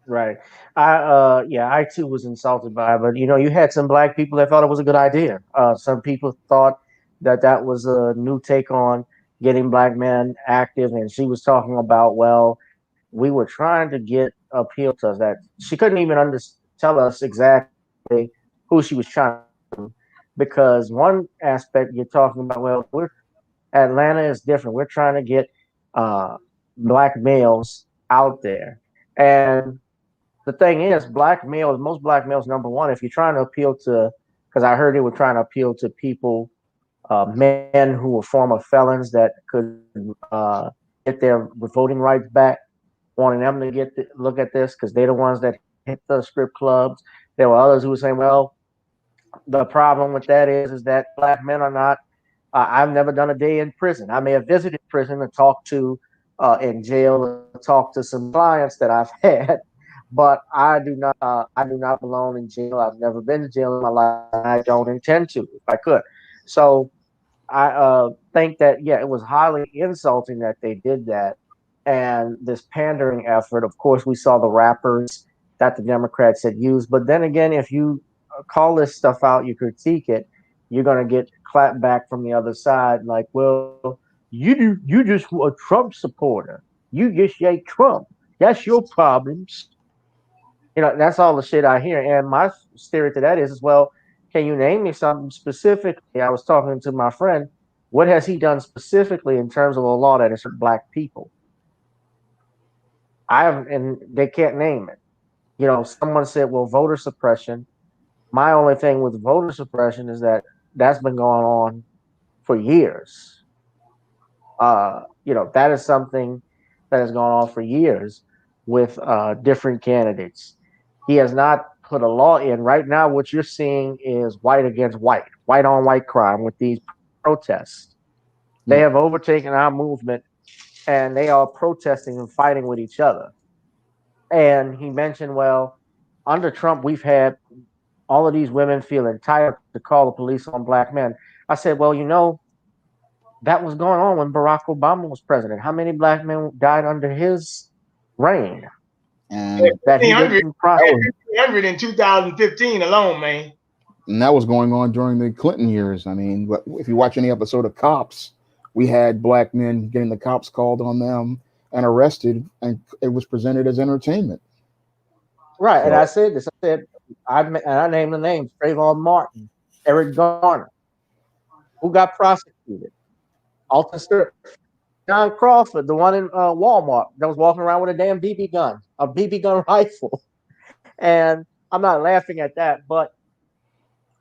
[SPEAKER 1] Right. I too was insulted by it, but you had some black people that thought it was a good idea. Some people thought that that was a new take on getting black men active, and she was talking about, well, we were trying to get appeal to us that she couldn't even tell us exactly who she was trying to, because one aspect you're talking about, well, we're Atlanta is different. We're trying to get uh, black males out there, and the thing is, most black males, number one, if you're trying to appeal to, because I heard they were trying to appeal to people, men who were former felons that could get their voting rights back, wanting them to look at this because they're the ones that hit the strip clubs. There were others who were saying, well, the problem with that is that black men are not. I've never done a day in prison. I may have visited prison and talked to in jail, and talked to some clients that I've had, but I do not belong in jail. I've never been to jail in my life. I don't intend to if I could. So I think that, yeah, it was highly insulting that they did that, and this pandering effort. Of course, we saw the rappers that the Democrats had used, but then again, if you call this stuff out, you critique it, you're gonna get clapped back from the other side, like, well, you just a Trump supporter, you just hate Trump. That's your problems. That's all the shit I hear. And my theory to that is, well, can you name me something specifically? I was talking to my friend. What has he done specifically in terms of a law that is for black people? And they can't name it. Someone said, well, voter suppression. My only thing with voter suppression is that that's been going on for years. That is something that has gone on for years with different candidates. He has not put a law in. Right now, what you're seeing is white against white, white on white crime with these protests. They
[SPEAKER 2] Yeah.
[SPEAKER 1] have overtaken our movement and they are protesting and fighting with each other. And he mentioned, well, under Trump, we've had all of these women feel entitled to call the police on black men. I said, well, that was going on when Barack Obama was president. How many black men died under his reign
[SPEAKER 2] And
[SPEAKER 1] that he
[SPEAKER 3] 1,500,
[SPEAKER 1] didn't prosecute?
[SPEAKER 3] 1,500 in 2015 alone, man.
[SPEAKER 2] that was going on during the Clinton years. I mean, if you watch any episode of Cops, we had black men getting the cops called on them and arrested, and it was presented as entertainment.
[SPEAKER 1] Right. And
[SPEAKER 2] So,
[SPEAKER 1] I said this. I named the names: Trayvon Martin, Eric Garner, who got prosecuted, Alton Sterling, John Crawford, the one in Walmart that was walking around with a damn BB gun, a BB gun rifle. And I'm not laughing at that, but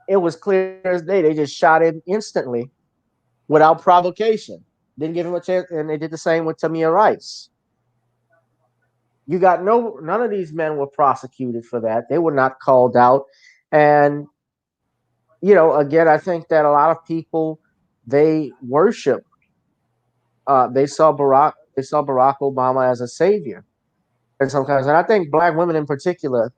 [SPEAKER 1] it was clear as day. They just shot him instantly without provocation. Didn't give him a chance. And they did the same with Tamir Rice. You got none of these men were prosecuted for that. They were not called out. And, again, I think that a lot of people, they worship, they saw Barack Obama as a savior in some kinds. And I think black women in particular,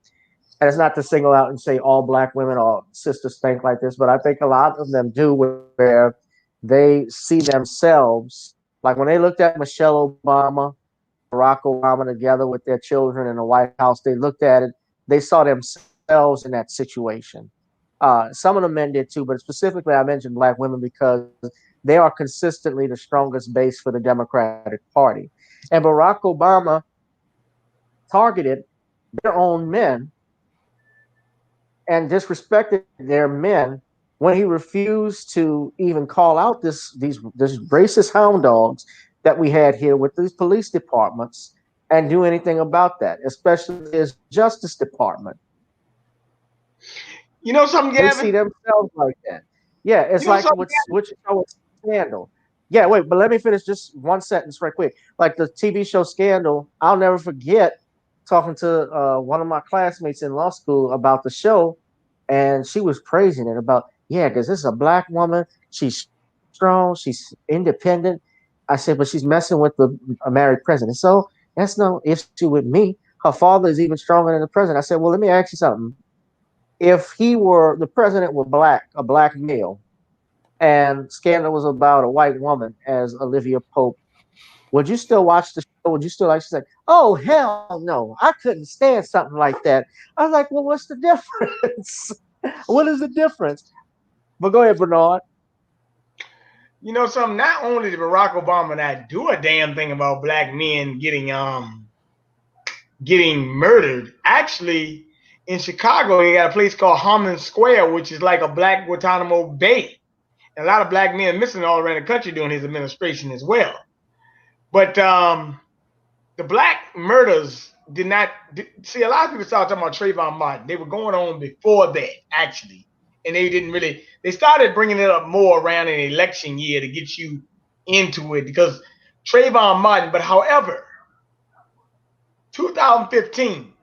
[SPEAKER 1] and it's not to single out and say all black women or sisters think like this, but I think a lot of them do, where they see themselves, like when they looked at Michelle Obama, Barack Obama together with their children in the White House, they looked at it, they saw themselves in that situation. Some of the men did too, but specifically I mentioned black women because they are consistently the strongest base for the Democratic Party. And Barack Obama targeted their own men and disrespected their men when he refused to even call out these racist hound dogs that we had here with these police departments and do anything about that, especially his Justice Department.
[SPEAKER 3] You know something,
[SPEAKER 1] They see
[SPEAKER 3] Gavin?
[SPEAKER 1] themselves like that. Yeah, it's
[SPEAKER 3] You know
[SPEAKER 1] like
[SPEAKER 3] something,
[SPEAKER 1] what you know with Scandal. Yeah, wait, but let me finish just one sentence right quick. Like the TV show Scandal, I'll never forget talking to one of my classmates in law school about the show, and she was praising it about, yeah, because this is a black woman. She's strong. She's independent. I said, but she's messing with a married president. So that's no issue with me. Her father is even stronger than the president. I said, well, let me ask you something. If he were the president were black, a black male, and Scandal was about a white woman as Olivia Pope, would you still watch the show? Would you still like to say, "Oh hell no, I couldn't stand something like that"? I was like, "Well, what's the difference? What is the difference?" But go ahead, Bernard.
[SPEAKER 3] you know something. Not only did Barack Obama not do a damn thing about black men getting murdered, actually in Chicago, you got a place called Harmon Square, which is like a black Guantanamo Bay. And a lot of black men missing all around the country during his administration as well. But the black murders did not see. A lot of people started talking about Trayvon Martin. They were going on before that, actually, and they didn't really. They started bringing it up more around an election year to get you into it because Trayvon Martin. But however, 2015,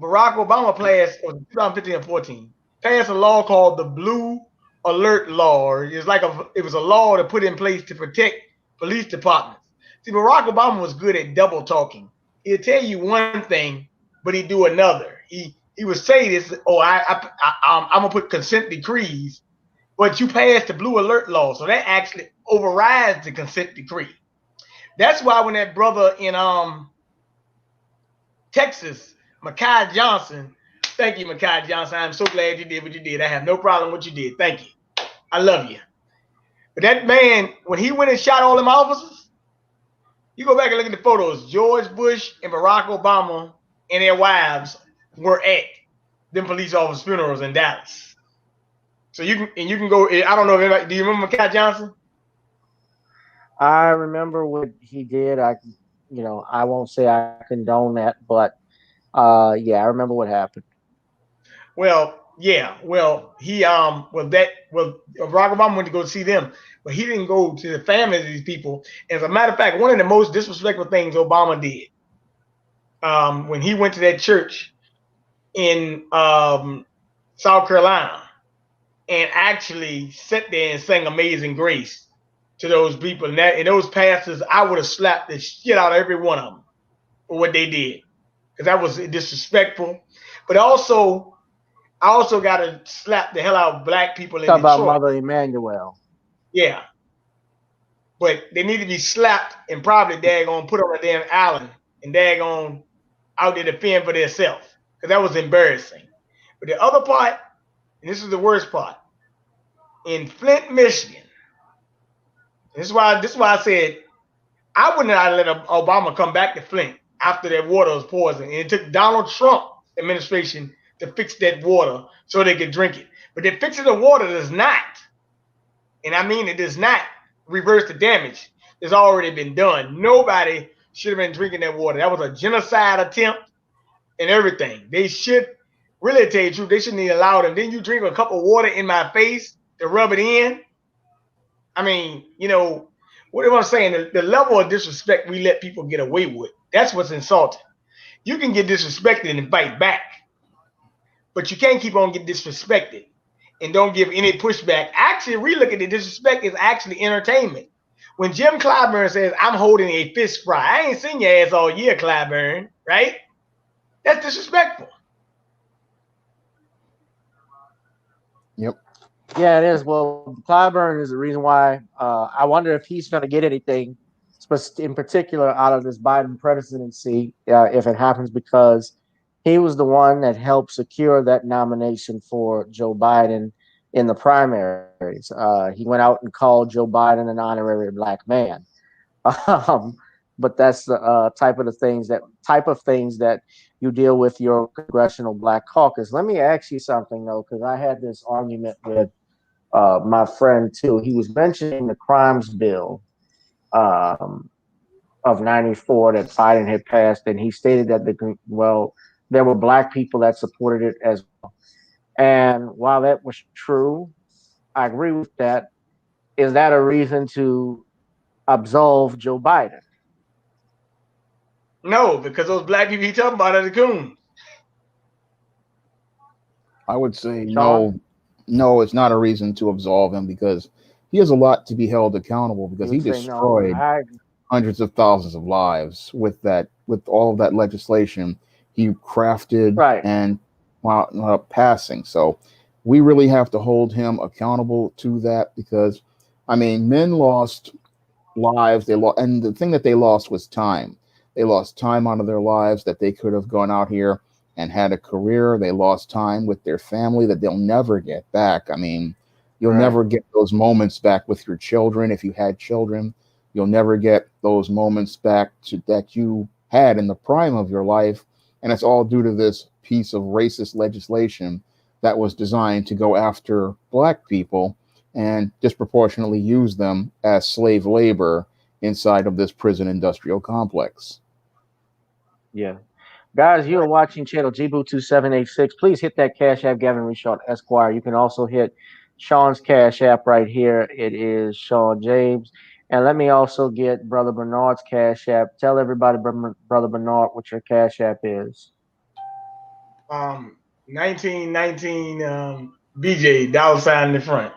[SPEAKER 3] Barack Obama passed, or 2015 or 14, passed a law called the Blue Alert Law. It was a law to put in place to protect police departments. See, Barack Obama was good at double talking. He'd tell you one thing, but he'd do another. He would say this, oh, I'm gonna put consent decrees, but you passed the Blue Alert Law, so that actually overrides the consent decree. That's why when that brother in Texas, Makai Johnson. Thank you, Makai Johnson. I'm so glad you did what you did. I have no problem with what you did. Thank you. I love you. But that man, when he went and shot all them officers, you go back and look at the photos. George Bush and Barack Obama and their wives were at them police officers' funerals in Dallas. So you can go. I don't know if anybody. Do you remember Makai Johnson?
[SPEAKER 1] I remember what he did. I won't say I condone that, but yeah, I remember what happened.
[SPEAKER 3] Well, yeah. Well, Barack Obama went to go see them, but he didn't go to the families of these people. As a matter of fact, one of the most disrespectful things Obama did when he went to that church in South Carolina and actually sat there and sang Amazing Grace to those people. And those pastors, I would have slapped the shit out of every one of them for what they did because that was disrespectful. But I also got to slap the hell out of black people in
[SPEAKER 1] Talk about
[SPEAKER 3] Detroit.
[SPEAKER 1] Mother Emanuel.
[SPEAKER 3] Yeah. But they need to be slapped and probably daggone put on a damn island and daggone out there to fend for themselves. Because that was embarrassing. But the other part, and this is the worst part, in Flint, Michigan, this is why I said I wouldn't have let Obama come back to Flint after that water was poisoned. And it took Donald Trump administration to fix that water so they could drink it. But the fixing the water does not, and I mean it does not reverse the damage that's already been done. Nobody should have been drinking that water. That was a genocide attempt and everything. They should really tell you the truth. They shouldn't even allow them. Then you drink a cup of water in my face to rub it in. I mean, what am I saying? The level of disrespect we let people get away with, that's what's insulting. You can get disrespected and fight back, but you can't keep on getting disrespected and don't give any pushback. Actually, relook at the disrespect is actually entertainment. When Jim Clyburn says, I'm holding a fist fry, I ain't seen your ass all year, Clyburn, right? That's disrespectful.
[SPEAKER 2] Yep.
[SPEAKER 1] Yeah, it is. Well, Clyburn is the reason why I wonder if he's going to get anything, in particular, out of this Biden presidency, if it happens, because he was the one that helped secure that nomination for Joe Biden in the primaries. He went out and called Joe Biden an honorary black man. Um, but that's the type of things that you deal with your congressional black caucus. Let me ask you something though, because I had this argument with my friend too. He was mentioning the crimes bill um, of '94 that Biden had passed, and he stated that there were black people that supported it as well. And while that was true, I agree with that. Is that a reason to absolve Joe Biden?
[SPEAKER 3] No, because those black people he talking about are the coons.
[SPEAKER 2] I would say
[SPEAKER 1] Shawn,
[SPEAKER 2] no, it's not a reason to absolve him because he has a lot to be held accountable because
[SPEAKER 1] you
[SPEAKER 2] he
[SPEAKER 1] would say no.
[SPEAKER 2] destroyed hundreds of thousands of lives with all of that legislation he crafted
[SPEAKER 1] Right.
[SPEAKER 2] and passing. So we really have to hold him accountable to that because, I mean, men lost lives. They lost, and the thing that they lost was time. They lost time out of their lives that they could have gone out here and had a career. They lost time with their family that they'll never get back. I mean, you'll
[SPEAKER 1] Right.
[SPEAKER 2] never get those moments back with your children if you had children. You'll never get those moments back that you had in the prime of your life. And it's all due to this piece of racist legislation that was designed to go after black people and disproportionately use them as slave labor inside of this prison industrial complex.
[SPEAKER 1] Yeah. Guys, you are watching channel GBoo2786. Please hit that Cash App, Gavin Richard Esquire. You can also hit Shawn's Cash App right here. It is Shawn James. And let me also get Brother Bernard's Cash App. Tell everybody, Brother Bernard, what your Cash App is.
[SPEAKER 3] 1919 BJ $ in the front.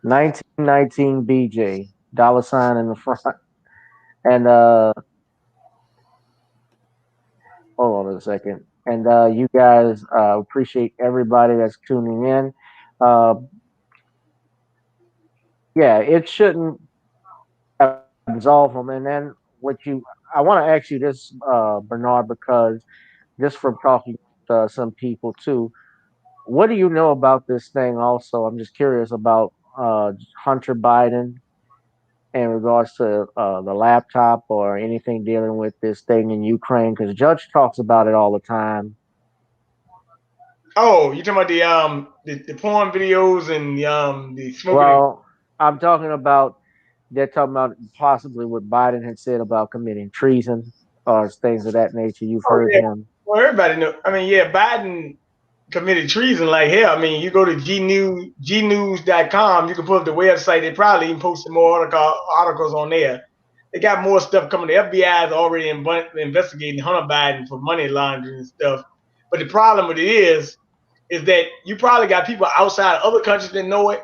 [SPEAKER 1] 1919 BJ, $ in the front. And hold on a second. And you guys appreciate everybody that's tuning in. Uh, yeah, it shouldn't absolve them. And then I want to ask you this, Bernard, because just from talking to some people too, what do you know about this thing? Also, I'm just curious about Hunter Biden in regards to the laptop or anything dealing with this thing in Ukraine, because Judge talks about it all the time.
[SPEAKER 3] Oh, you talking about the porn videos and the smoking?
[SPEAKER 1] Well, I'm talking about they're talking about possibly what Biden had said about committing treason or things of that nature. You've
[SPEAKER 3] Oh
[SPEAKER 1] heard
[SPEAKER 3] yeah.
[SPEAKER 1] him.
[SPEAKER 3] Well, everybody know. I mean, yeah, Biden committed treason like hell. I mean, you go to gnews.com, you can pull up the website. They probably even posted more articles on there. They got more stuff coming. The FBI is already investigating Hunter Biden for money laundering and stuff. But the problem with it is that you probably got people outside other countries that know it,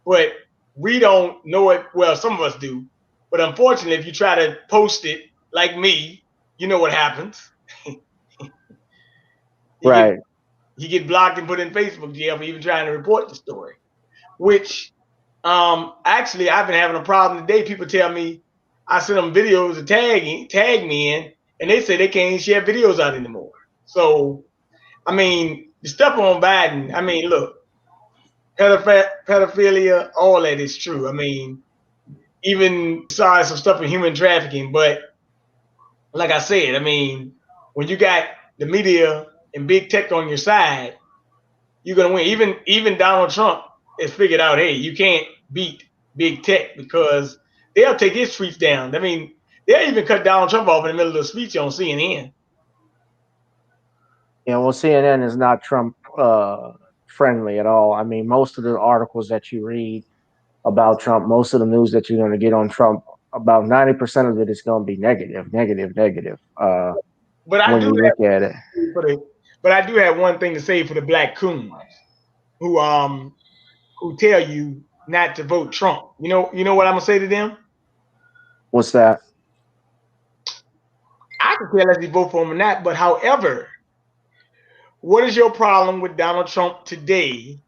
[SPEAKER 3] but we don't know it. Well, some of us do. But unfortunately, if you try to post it like me, you know what happens. You get
[SPEAKER 1] Right.
[SPEAKER 3] you get blocked and put in Facebook jail for even trying to report the story. Which actually I've been having a problem today. People tell me I send them videos to tag me in, and they say they can't share videos out anymore. So I mean, the stuff on Biden, I mean, look, pedophilia, all that is true. I mean, even besides some stuff in human trafficking, but like I said, I mean, when you got the media and big tech on your side, you're gonna win. Even Donald Trump has figured out, hey, you can't beat big tech because they'll take his tweets down. I mean, they'll even cut Donald Trump off in the middle of the speech on CNN.
[SPEAKER 1] Yeah, well, CNN is not Trump friendly at all. I mean, most of the articles that you read about Trump, most of the news that you're going to get on Trump, about 90% of it is going to be negative, negative, negative.
[SPEAKER 3] But I
[SPEAKER 1] When
[SPEAKER 3] do
[SPEAKER 1] you look at it,
[SPEAKER 3] have but I do have one thing to say for the black coons who tell you not to vote Trump. You know what I'm gonna say to them?
[SPEAKER 1] what's that?
[SPEAKER 3] I can care less if you vote for him or not. But however, what is your problem with Donald Trump today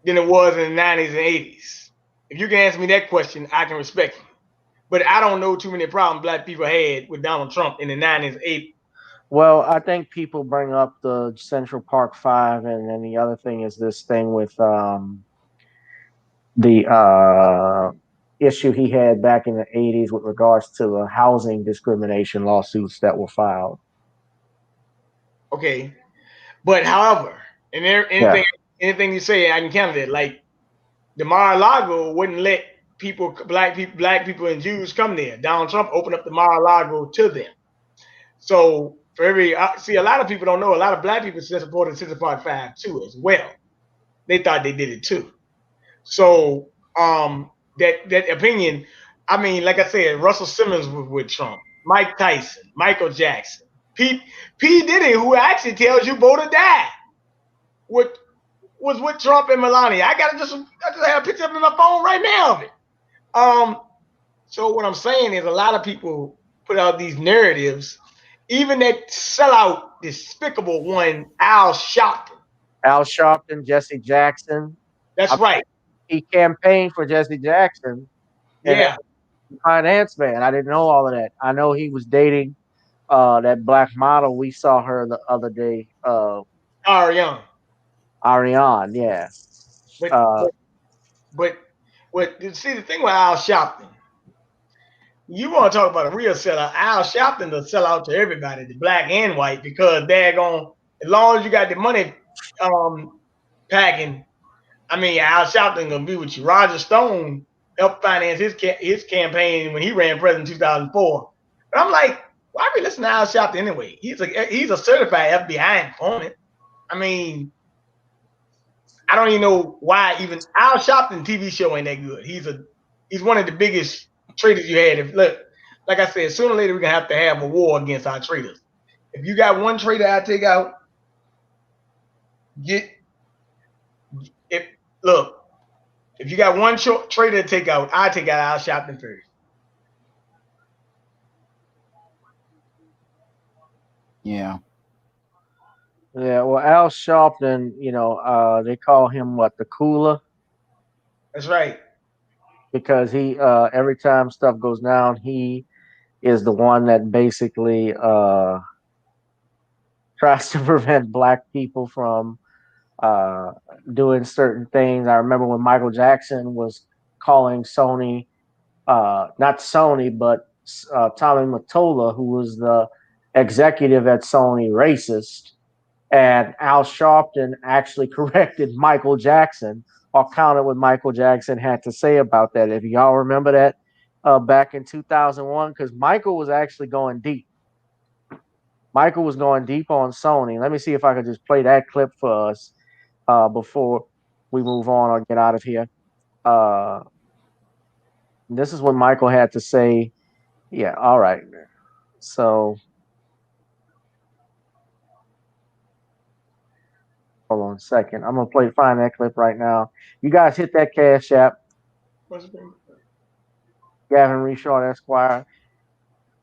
[SPEAKER 3] than it was in the 90s and 80s? If you can answer me that question, I can respect you. But I don't know too many problems black people had with Donald Trump in the 90s and 80s.
[SPEAKER 1] Well, I think people bring up the Central Park Five, and then the other thing is this thing with the issue he had back in the 80s with regards to the housing discrimination lawsuits that were filed.
[SPEAKER 3] Okay. But however, and there
[SPEAKER 1] Yeah.
[SPEAKER 3] anything you say, I can counter that. Like the Mar-a-Lago wouldn't let black people and Jews come there. Donald Trump opened up the Mar-a-Lago to them. So For every see, a lot of people don't know. A lot of black people supported Sister Part 5 too as well. They thought they did it too. So that opinion, I mean, like I said, Russell Simmons was with Trump, Mike Tyson, Michael Jackson, P Diddy, who actually tells you vote or die, was with Trump and Melania. I just have a picture up in my phone right now of it. So what I'm saying is a lot of people put out these narratives, even that sellout, despicable one, Al Sharpton.
[SPEAKER 1] Al Sharpton, Jesse Jackson.
[SPEAKER 3] That's right.
[SPEAKER 1] He campaigned for Jesse Jackson.
[SPEAKER 3] Yeah.
[SPEAKER 1] Finance man. I didn't know all of that. I know he was dating that black model. We saw her the other day.
[SPEAKER 3] Ariane,
[SPEAKER 1] yeah.
[SPEAKER 3] But see, the thing with Al Sharpton, you want to talk about a real seller. Al Sharpton will sell out to everybody, the black and white, because daggone, as long as you got the money packing, I mean, Al Sharpton gonna be with you. Roger Stone helped finance his campaign when he ran president in 2004. But I'm like, why are we listening to Al Sharpton anyway? He's a certified FBI informant. I mean, I don't even know why even Al Sharpton TV show ain't that good. He's one of the biggest traders you had. Look, like I said, sooner or later we're gonna have to have a war against our traders. If you got one trader I take out, if you got one trader to take out, I take out Al Sharpton first.
[SPEAKER 2] Yeah.
[SPEAKER 1] Yeah, well, Al Sharpton, they call him the cooler.
[SPEAKER 3] That's right.
[SPEAKER 1] Because he, every time stuff goes down, he is the one that basically tries to prevent black people from doing certain things. I remember when Michael Jackson was calling Sony, not Sony, but Tommy Mottola, who was the executive at Sony, racist. And Al Sharpton actually corrected Michael Jackson or countered what Michael Jackson had to say about that. If y'all remember that back in 2001, because Michael was actually going deep. Michael was going deep on Sony. Let me see if I can just play that clip for us before we move on or get out of here. This is what Michael had to say. Yeah, all right. So hold on a second. I'm gonna find that clip right now. You guys hit that Cash App. Gavin Richard Esquire.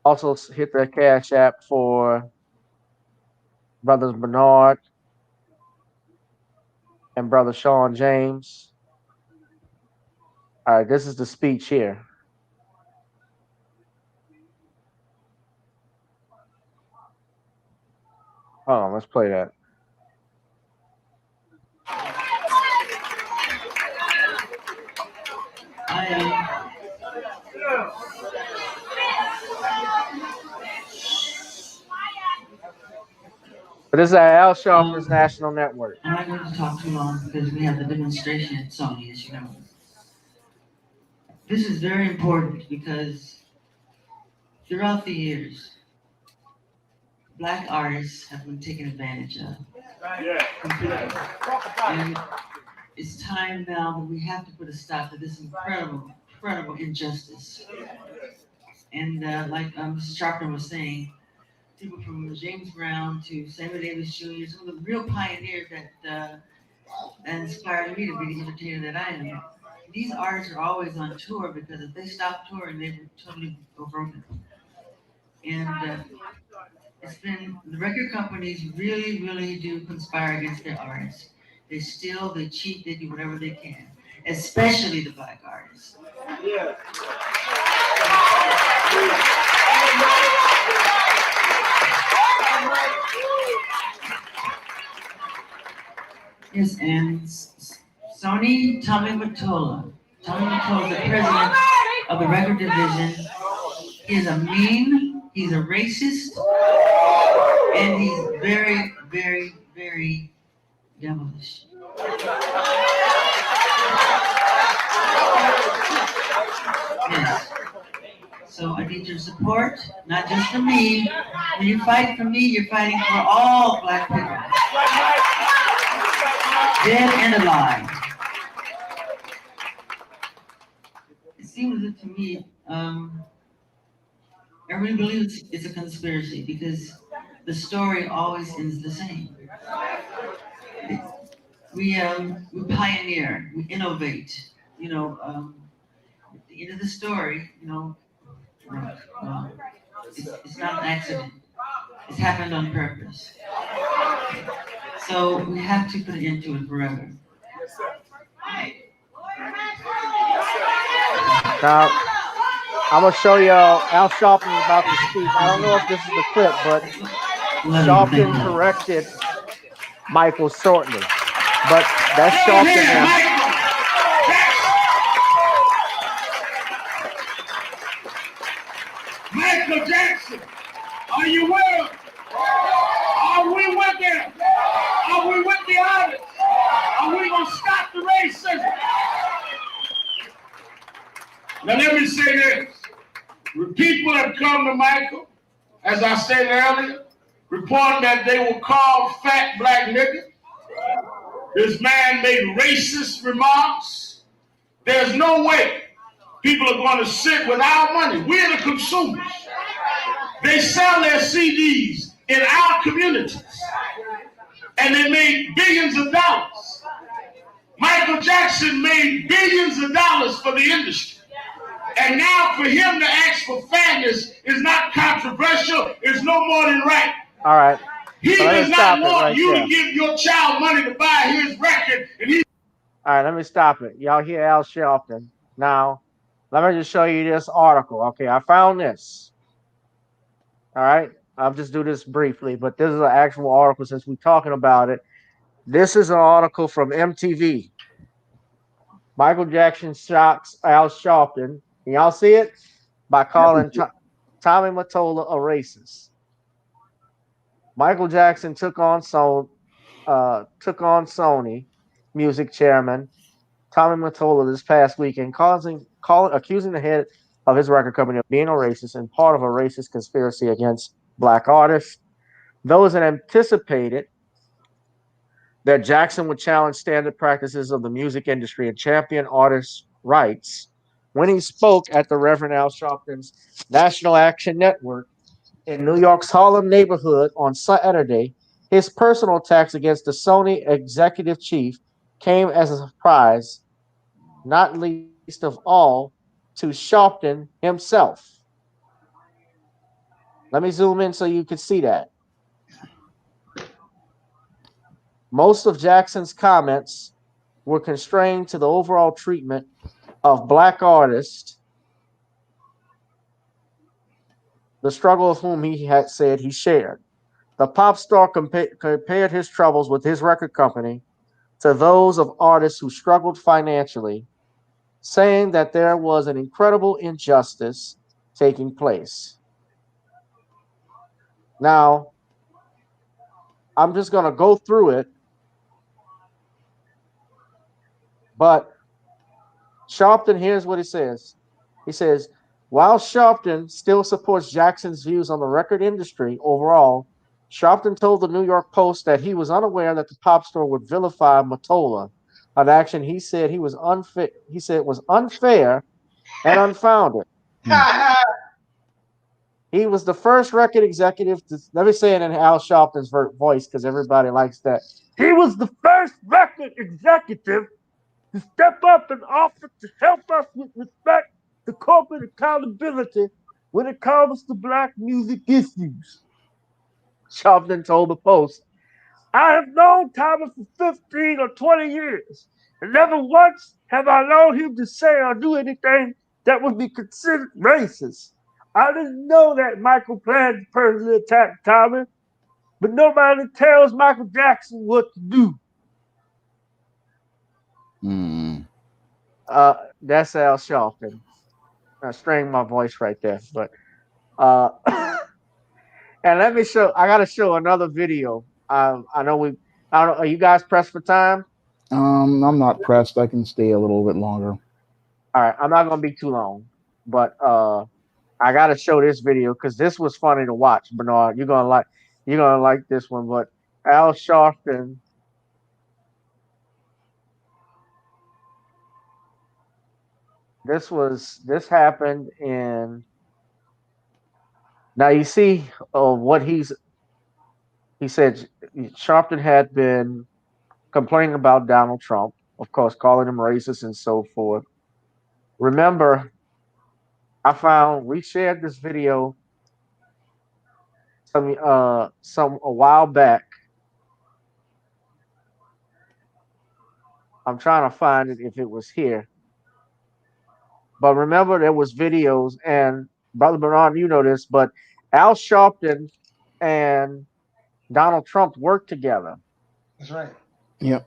[SPEAKER 1] Also hit that Cash App for Brothers Bernard and Brother Shawn James. All right, this is the speech here. Hold on, let's play that. But this is Al Sharpton's National Network.
[SPEAKER 4] I'm not going to talk too long because we have the demonstration at Sony, as you know. This is very important because throughout the years, black artists have been taken advantage of. And it's time now that we have to put a stop to this incredible injustice. And like Mrs. Sharpton was saying, people from James Brown to Samuel Davis Jr., some of the real pioneers that inspired me to be the entertainer that I am. These artists are always on tour because if they stop touring, they would totally go broken. And it's been, the record companies really, really do conspire against their artists. They steal, they cheat, they do whatever they can, especially the black artists. Yeah. Yes, and Sony Tommy Mottola. Tommy Mottola is the president of the record division. He is a mean, he's a racist, and he's very, very, very devilish. Yes. So I need your support, not just for me. When you fight for me, you're fighting for all Black people, dead and alive. It seems to me, everybody believes it's a conspiracy because the story always ends the same. We pioneer, we innovate. You know, at the end of the story, you know, it's not an accident. It's happened on purpose. So we have to put an end to it forever.
[SPEAKER 1] Now, I'm gonna show y'all Al Sharpton is about to speak. I don't know if this is the clip, but Sharpton corrected Michael shortly. But that's Sharpton now.
[SPEAKER 5] Michael Jackson, are you with him? Are we with him? Are we with the artists? Are we gonna stop the racism? Now let me say this. People have come to Michael, as I said earlier, reporting that they were called fat black niggas. This man made racist remarks. There's no way people are going to sit with our money. We're the consumers. They sell their CDs in our communities, and they made billions of dollars. Michael Jackson made billions of dollars for the industry. And now for him to ask for fairness is not controversial. It's no more than right.
[SPEAKER 1] All right.
[SPEAKER 5] He does not want you to give your child money to buy his record.
[SPEAKER 1] All right, let me stop it. Y'all hear Al Sharpton. Now, let me just show you this article. Okay, I found this. All right, I'll just do this briefly, but this is an actual article since we're talking about it. This is an article from MTV. Michael Jackson shocks Al Sharpton. Can y'all see it? By calling Tommy Mottola a racist. Michael Jackson took on Sony Music chairman Tommy Mottola this past weekend, accusing the head of his record company of being a racist and part of a racist conspiracy against Black artists. Those that anticipated that Jackson would challenge standard practices of the music industry and champion artists' rights when he spoke at the Reverend Al Sharpton's National Action Network in New York's Harlem neighborhood on Saturday. His personal attacks against the Sony executive chief came as a surprise, not least of all to Sharpton himself. Let me zoom in so you can see that. Most of Jackson's comments were constrained to the overall treatment of Black artists, the struggle of whom he had said he shared. The pop star compared his troubles with his record company to those of artists who struggled financially, saying that there was an incredible injustice taking place. Now, I'm just going to go through it, but Sharpton, here's what he says. He says, while Sharpton still supports Jackson's views on the record industry overall, Sharpton told the New York Post that he was unaware that the pop star would vilify Mottola, an action he said was unfair and unfounded. He was the first record executive to, let me say it in Al Sharpton's voice because everybody likes that. He was the first record executive to step up and offer to help us with respect to corporate accountability when it comes to Black music issues. Sharpton told the Post, I have known Thomas for 15 or 20 years, and never once have I known him to say or do anything that would be considered racist. I didn't know that Michael planned to personally attack Tommy, but nobody tells Michael Jackson what to do. That's Al Sharpton. I strained my voice right there, but and let me show. I gotta show another video. I don't know. Are you guys pressed for time?
[SPEAKER 2] I'm not pressed. I can stay a little bit longer.
[SPEAKER 1] All right, I'm not gonna be too long, but I gotta show this video because this was funny to watch, Bernard. You're gonna like this one. But Al Sharpton, this happened in. Now you see what he said. Sharpton had been complaining about Donald Trump, of course, calling him racist and so forth. Remember, we shared this video some a while back. I'm trying to find it if it was here. But remember, there was videos, and Brother Bernard, you know this, but Al Sharpton and Donald Trump worked together.
[SPEAKER 3] That's right.
[SPEAKER 2] Yep.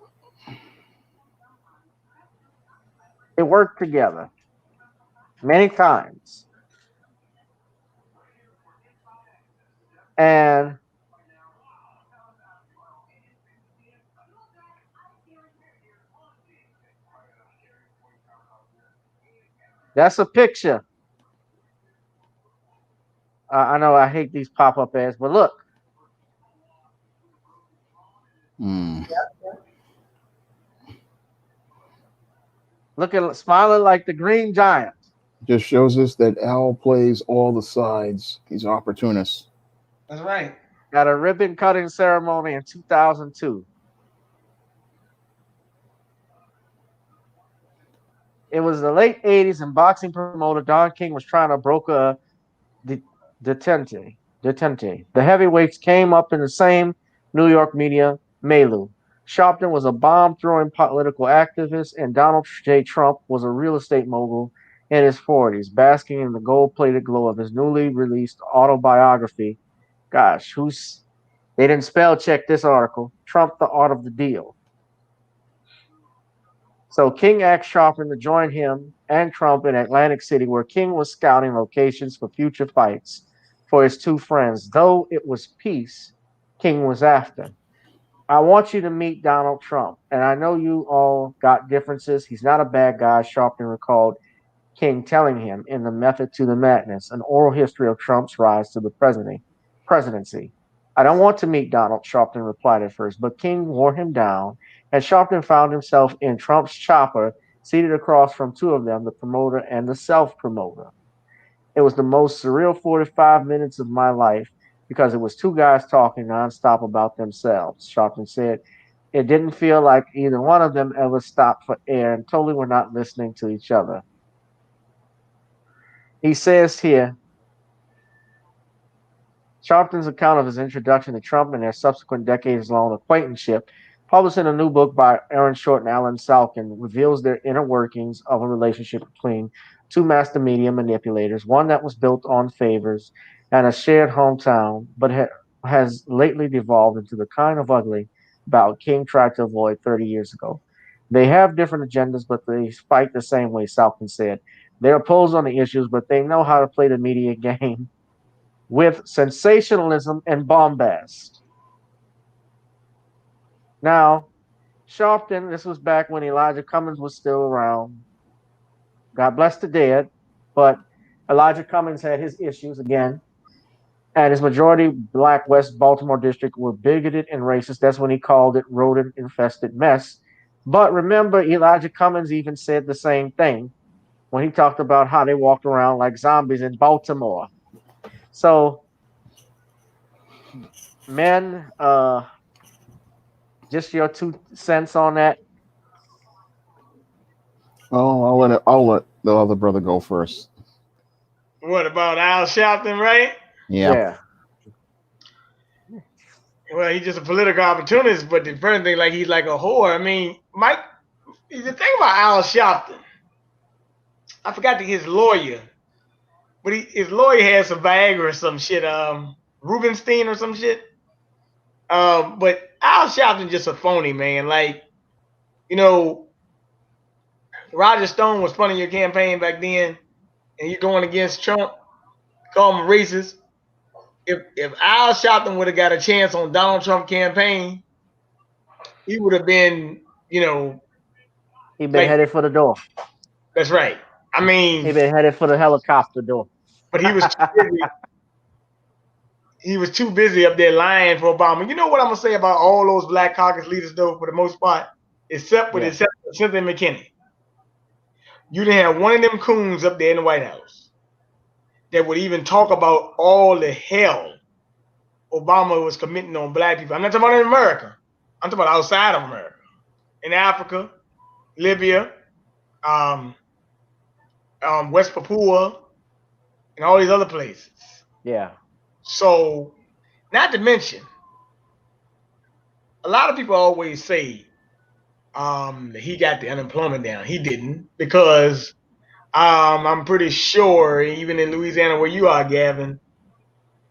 [SPEAKER 1] They worked together many times. And that's a picture. I know I hate these pop-up ads, but look. Look at smiling like the Green Giant.
[SPEAKER 2] Just shows us that Al plays all the sides. He's an opportunist.
[SPEAKER 3] That's right.
[SPEAKER 1] At a ribbon cutting ceremony in 2002. It was the late 80s, and boxing promoter Don King was trying to broker a detente. The heavyweights came up in the same New York media milieu. Sharpton was a bomb-throwing political activist, and Donald J. Trump was a real estate mogul in his 40s, basking in the gold-plated glow of his newly released autobiography. Gosh, they didn't spell check this article. Trump, the Art of the Deal. So King asked Sharpton to join him and Trump in Atlantic City, where King was scouting locations for future fights for his two friends. Though it was peace, King was after. I want you to meet Donald Trump, and I know you all got differences. He's not a bad guy, Sharpton recalled King telling him in The Method to the Madness, an oral history of Trump's rise to the presidency. I don't want to meet Donald, Sharpton replied at first, but King wore him down, and Sharpton found himself in Trump's chopper, seated across from two of them, the promoter and the self-promoter. It was the most surreal 45 minutes of my life because it was two guys talking nonstop about themselves, Sharpton said. It didn't feel like either one of them ever stopped for air and totally were not listening to each other. He says here, Sharpton's account of his introduction to Trump and their subsequent decades-long acquaintanceship, published in a new book by Aaron Short and Alan Salkin, reveals their inner workings of a relationship between two master media manipulators, one that was built on favors and a shared hometown, but has lately devolved into the kind of ugly bout King tried to avoid 30 years ago. They have different agendas, but they fight the same way, Salkin said. They're opposed on the issues, but they know how to play the media game with sensationalism and bombast. Now, Sharpton, this was back when Elijah Cummings was still around. God bless the dead, but Elijah Cummings had his issues again. And his majority black West Baltimore district were bigoted and racist. That's when he called it rodent-infested mess. But remember, Elijah Cummings even said the same thing when he talked about how they walked around like zombies in Baltimore. So, men, just your 2 cents on that.
[SPEAKER 2] Oh, I'll let the other brother go first.
[SPEAKER 3] What about Al Sharpton, right?
[SPEAKER 2] Yeah.
[SPEAKER 3] Well, he's just a political opportunist, but the first thing, like, he's like a whore. I mean, Mike, the thing about Al Sharpton, I forgot his lawyer, but his lawyer had some Viagra or some shit, Rubenstein or some shit. But Al Sharpton just a phony, man. Like, you know, Roger Stone was funding your campaign back then, and you're going against Trump, call him racist. If Al Sharpton would have got a chance on Donald Trump campaign, he would have been, you know,
[SPEAKER 1] He'd been headed for the door.
[SPEAKER 3] That's right. I mean,
[SPEAKER 1] he'd been headed for the helicopter door.
[SPEAKER 3] but he was too busy. He was too busy up there lying for Obama. You know what I'm gonna say about all those Black Caucus leaders, though, for the most part, except for Cynthia McKinney. You didn't have one of them coons up there in the White House that would even talk about all the hell Obama was committing on Black people. I'm not talking about in America. I'm talking about outside of America, in Africa, Libya, West Papua, and all these other places.
[SPEAKER 1] Yeah.
[SPEAKER 3] So, not to mention, a lot of people always say that he got the unemployment down. He didn't, because I'm pretty sure, even in Louisiana where you are, Gavin,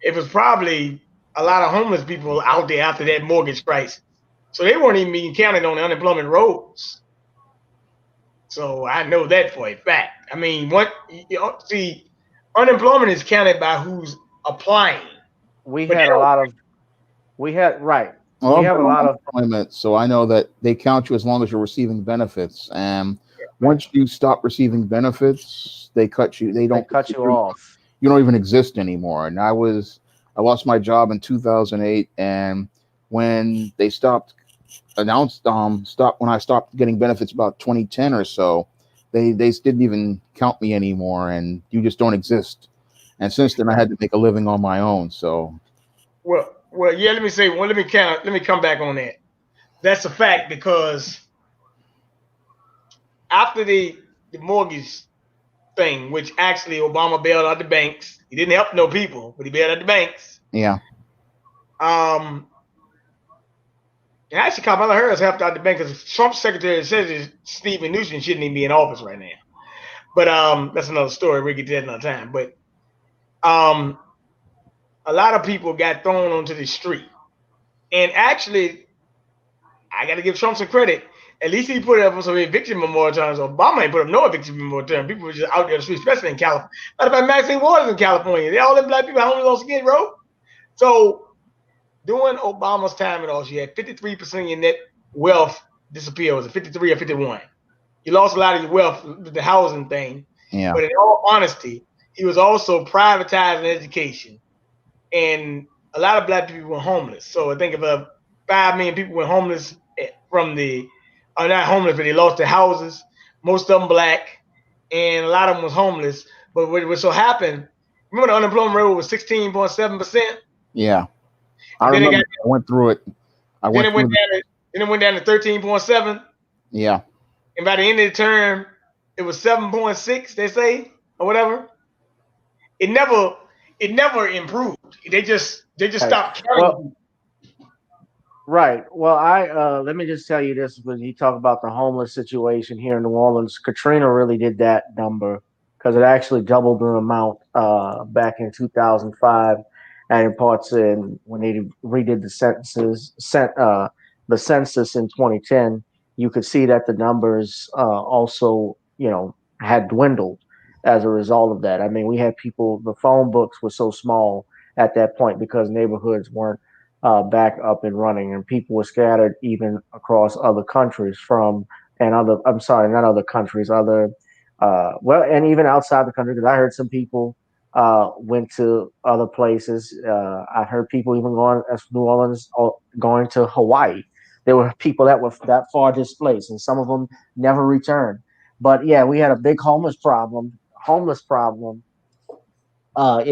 [SPEAKER 3] it was probably a lot of homeless people out there after that mortgage crisis. So they weren't even being counted on the unemployment rolls. So I know that for a fact. I mean, unemployment is counted by who's applying.
[SPEAKER 1] We have a lot of
[SPEAKER 2] unemployment, so I know that they count you as long as you're receiving benefits. And once you stop receiving benefits, they cut you. They
[SPEAKER 1] cut you off.
[SPEAKER 2] You don't even exist anymore. And I lost my job in 2008, and when they when I stopped getting benefits about 2010 or so, they didn't even count me anymore, and you just don't exist. And since then, I had to make a living on my own. So,
[SPEAKER 3] well, yeah. Let me come back on that. That's a fact, because after the mortgage thing, which actually Obama bailed out the banks, he didn't help no people, but he bailed out the banks.
[SPEAKER 2] Yeah.
[SPEAKER 3] And actually, Kamala Harris helped out the bank, because Trump's secretary says Steve Mnuchin shouldn't even be in office right now. But that's another story. We'll get to that another time. But a lot of people got thrown onto the street. And actually, I got to give Trump some credit. At least he put up some eviction moratoriums. Obama ain't put up no eviction moratorium. People were just out there on the street, especially in California. Matter of fact, Maxine Waters in California. They all them Black people homeless on Skid Row. So during Obama's time and all, she had 53% of your net wealth disappear. Was it 53 or 51? You lost a lot of your wealth with the housing thing.
[SPEAKER 2] Yeah.
[SPEAKER 3] But in all honesty, he was also privatizing education. And a lot of Black people were homeless. So I think about 5 million people were homeless not homeless, but they lost their houses. Most of them Black, and a lot of them was homeless. But what so happened, remember the unemployment rate was 16.7%?
[SPEAKER 2] Yeah. I remember I went through it.
[SPEAKER 3] Then it went down to 13.7.
[SPEAKER 2] Yeah.
[SPEAKER 3] And by the end of the term, it was 7.6, they say, or whatever. It never improved. They just stopped counting.
[SPEAKER 1] Well, right. Well, let me just tell you this: when you talk about the homeless situation here in New Orleans, Katrina really did that number, because it actually doubled the amount back in 2005, and in parts when they redid the census in 2010, you could see that the numbers also, had dwindled as a result of that. I mean, we had people, the phone books were so small at that point because neighborhoods weren't back up and running, and people were scattered even across other countries not other countries, and even outside the country, because I heard some people went to other places. I heard people even going as New Orleans or going to Hawaii. There were people that were that far displaced, and some of them never returned. But yeah, we had a big homeless problem in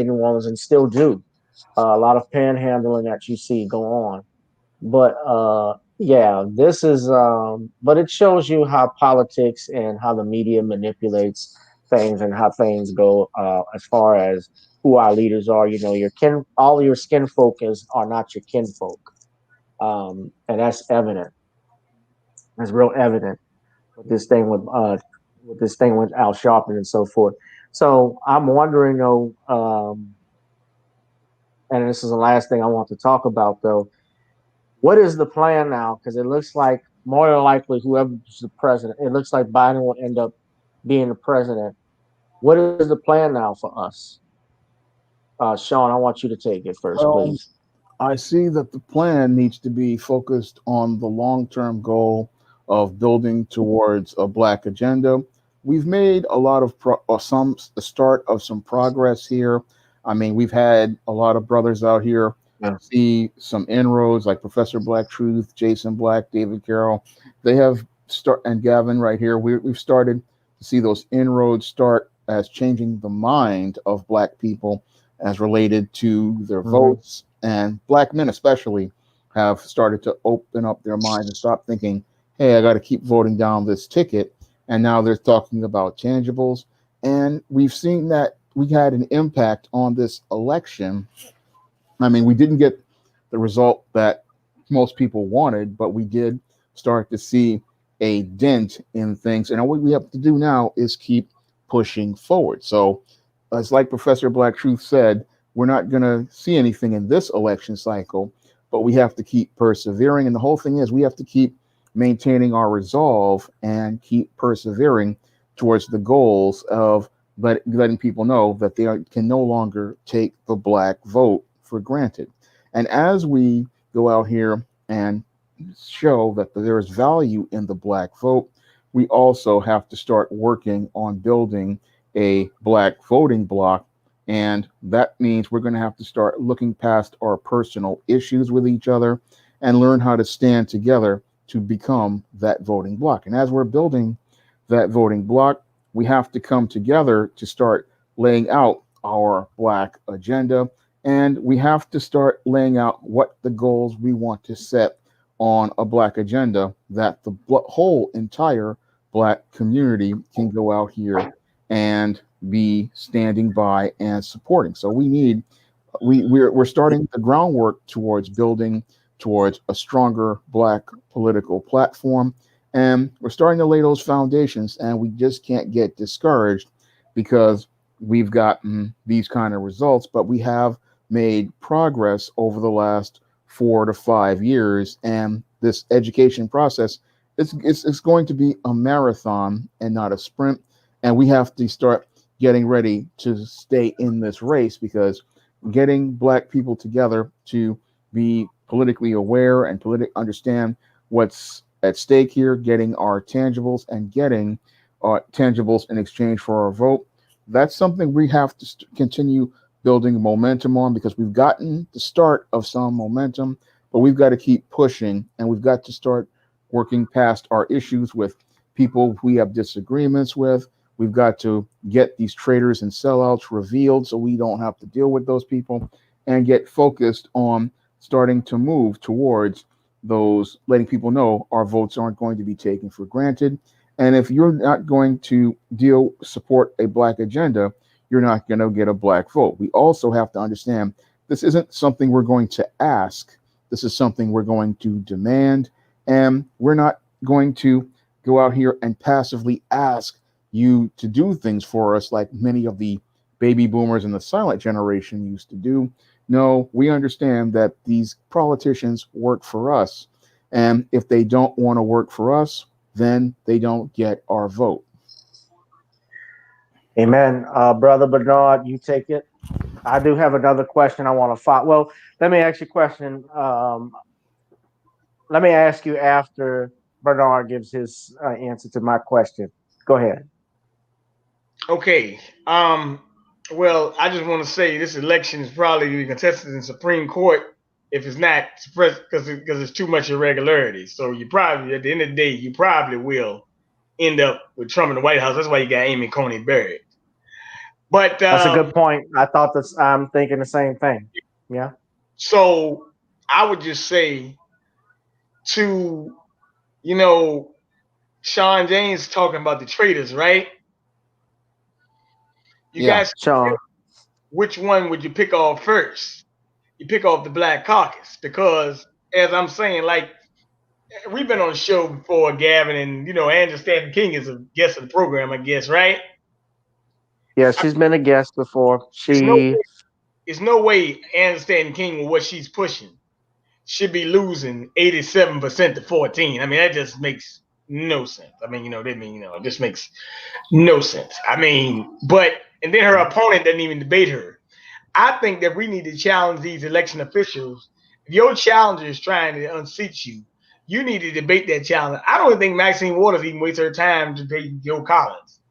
[SPEAKER 1] New Orleans, and still do. A lot of panhandling that you see go on. But this is but it shows you how politics and how the media manipulates things, and how things go as far as who our leaders are. All your skin folk are not your kinfolk. And that's evident. That's real evident with this thing with Al Sharpton and so forth. So I'm wondering though, and this is the last thing I want to talk about though. What is the plan now? Because it looks like more than likely whoever's the president, it looks like Biden will end up being the president. What is the plan now for us? Shawn, I want you to take it first, please.
[SPEAKER 2] I see that the plan needs to be focused on the long-term goal of building towards a Black agenda, we've made a lot of the start of some progress here. I mean, we've had a lot of brothers out here see some inroads, like Professor Black Truth, Jason Black, David Carroll. They have and Gavin right here. We've started to see those inroads start as changing the mind of Black people as related to their votes, and Black men especially have started to open up their minds and stop thinking, hey, I got to keep voting down this ticket. And now they're talking about tangibles. And we've seen that we had an impact on this election. I mean, we didn't get the result that most people wanted, but we did start to see a dent in things. And what we have to do now is keep pushing forward. So, as like Professor Black Truth said, we're not going to see anything in this election cycle, but we have to keep persevering. And the whole thing is we have to keep maintaining our resolve and keep persevering towards the goals of letting people know that they can no longer take the Black vote for granted. And as we go out here and show that there is value in the Black vote, we also have to start working on building a Black voting bloc. And that means we're going to have to start looking past our personal issues with each other and learn how to stand together to become that voting bloc. And as we're building that voting bloc, we have to come together to start laying out our Black agenda. And we have to start laying out what the goals we want to set on a Black agenda that the whole entire Black community can go out here and be standing by and supporting. So we're starting the groundwork towards building towards a stronger Black political platform. And we're starting to lay those foundations, and we just can't get discouraged because we've gotten these kind of results, but we have made progress over the last 4 to 5 years. And this education process, it's going to be a marathon and not a sprint. And we have to start getting ready to stay in this race, because getting Black people together to be politically aware and understand what's at stake here, getting our tangibles and getting tangibles in exchange for our vote, that's something we have to continue building momentum on, because we've gotten the start of some momentum, but we've got to keep pushing, and we've got to start working past our issues with people we have disagreements with. We've got to get these traitors and sellouts revealed so we don't have to deal with those people, and get focused on starting to move towards those, letting people know our votes aren't going to be taken for granted. And if you're not going to support a Black agenda, you're not going to get a Black vote. We also have to understand this isn't something we're going to ask. This is something we're going to demand. And we're not going to go out here and passively ask you to do things for us like many of the baby boomers and the silent generation used to do. No, we understand that these politicians work for us. And if they don't want to work for us, then they don't get our vote.
[SPEAKER 1] Amen. Brother Bernard, you take it. I do have another question I want to follow. Well, let me ask you a question. Let me ask you after Bernard gives his answer to my question. Go ahead.
[SPEAKER 3] Okay. Well, I just want to say this election is probably to be contested in Supreme Court if it's not suppressed, because it's too much irregularity. So you probably, at the end of the day, you probably will end up with Trump in the White House. That's why you got Amy Coney Barrett. But
[SPEAKER 1] that's a good point. I thought this. I'm thinking the same thing. Yeah.
[SPEAKER 3] So I would just say to, Shawn James talking about the traitors, right? You guys,
[SPEAKER 1] Shawn,
[SPEAKER 3] which one would you pick off first? You pick off the Black Caucus, because as I'm saying, like, we've been on the show before, Gavin, and Angela Stanton King is a guest of the program, I guess, right?
[SPEAKER 1] Yeah, she's been a guest before.
[SPEAKER 3] There's no way Angela Stanton King, with what she's pushing, should be losing 87% to 14. I mean, that just makes no sense. I mean, it just makes no sense. I mean, and then her opponent doesn't even debate her. I think that we need to challenge these election officials. If your challenger is trying to unseat you, you need to debate that challenge. I don't think Maxine Waters even wastes her time to debate Joe Collins.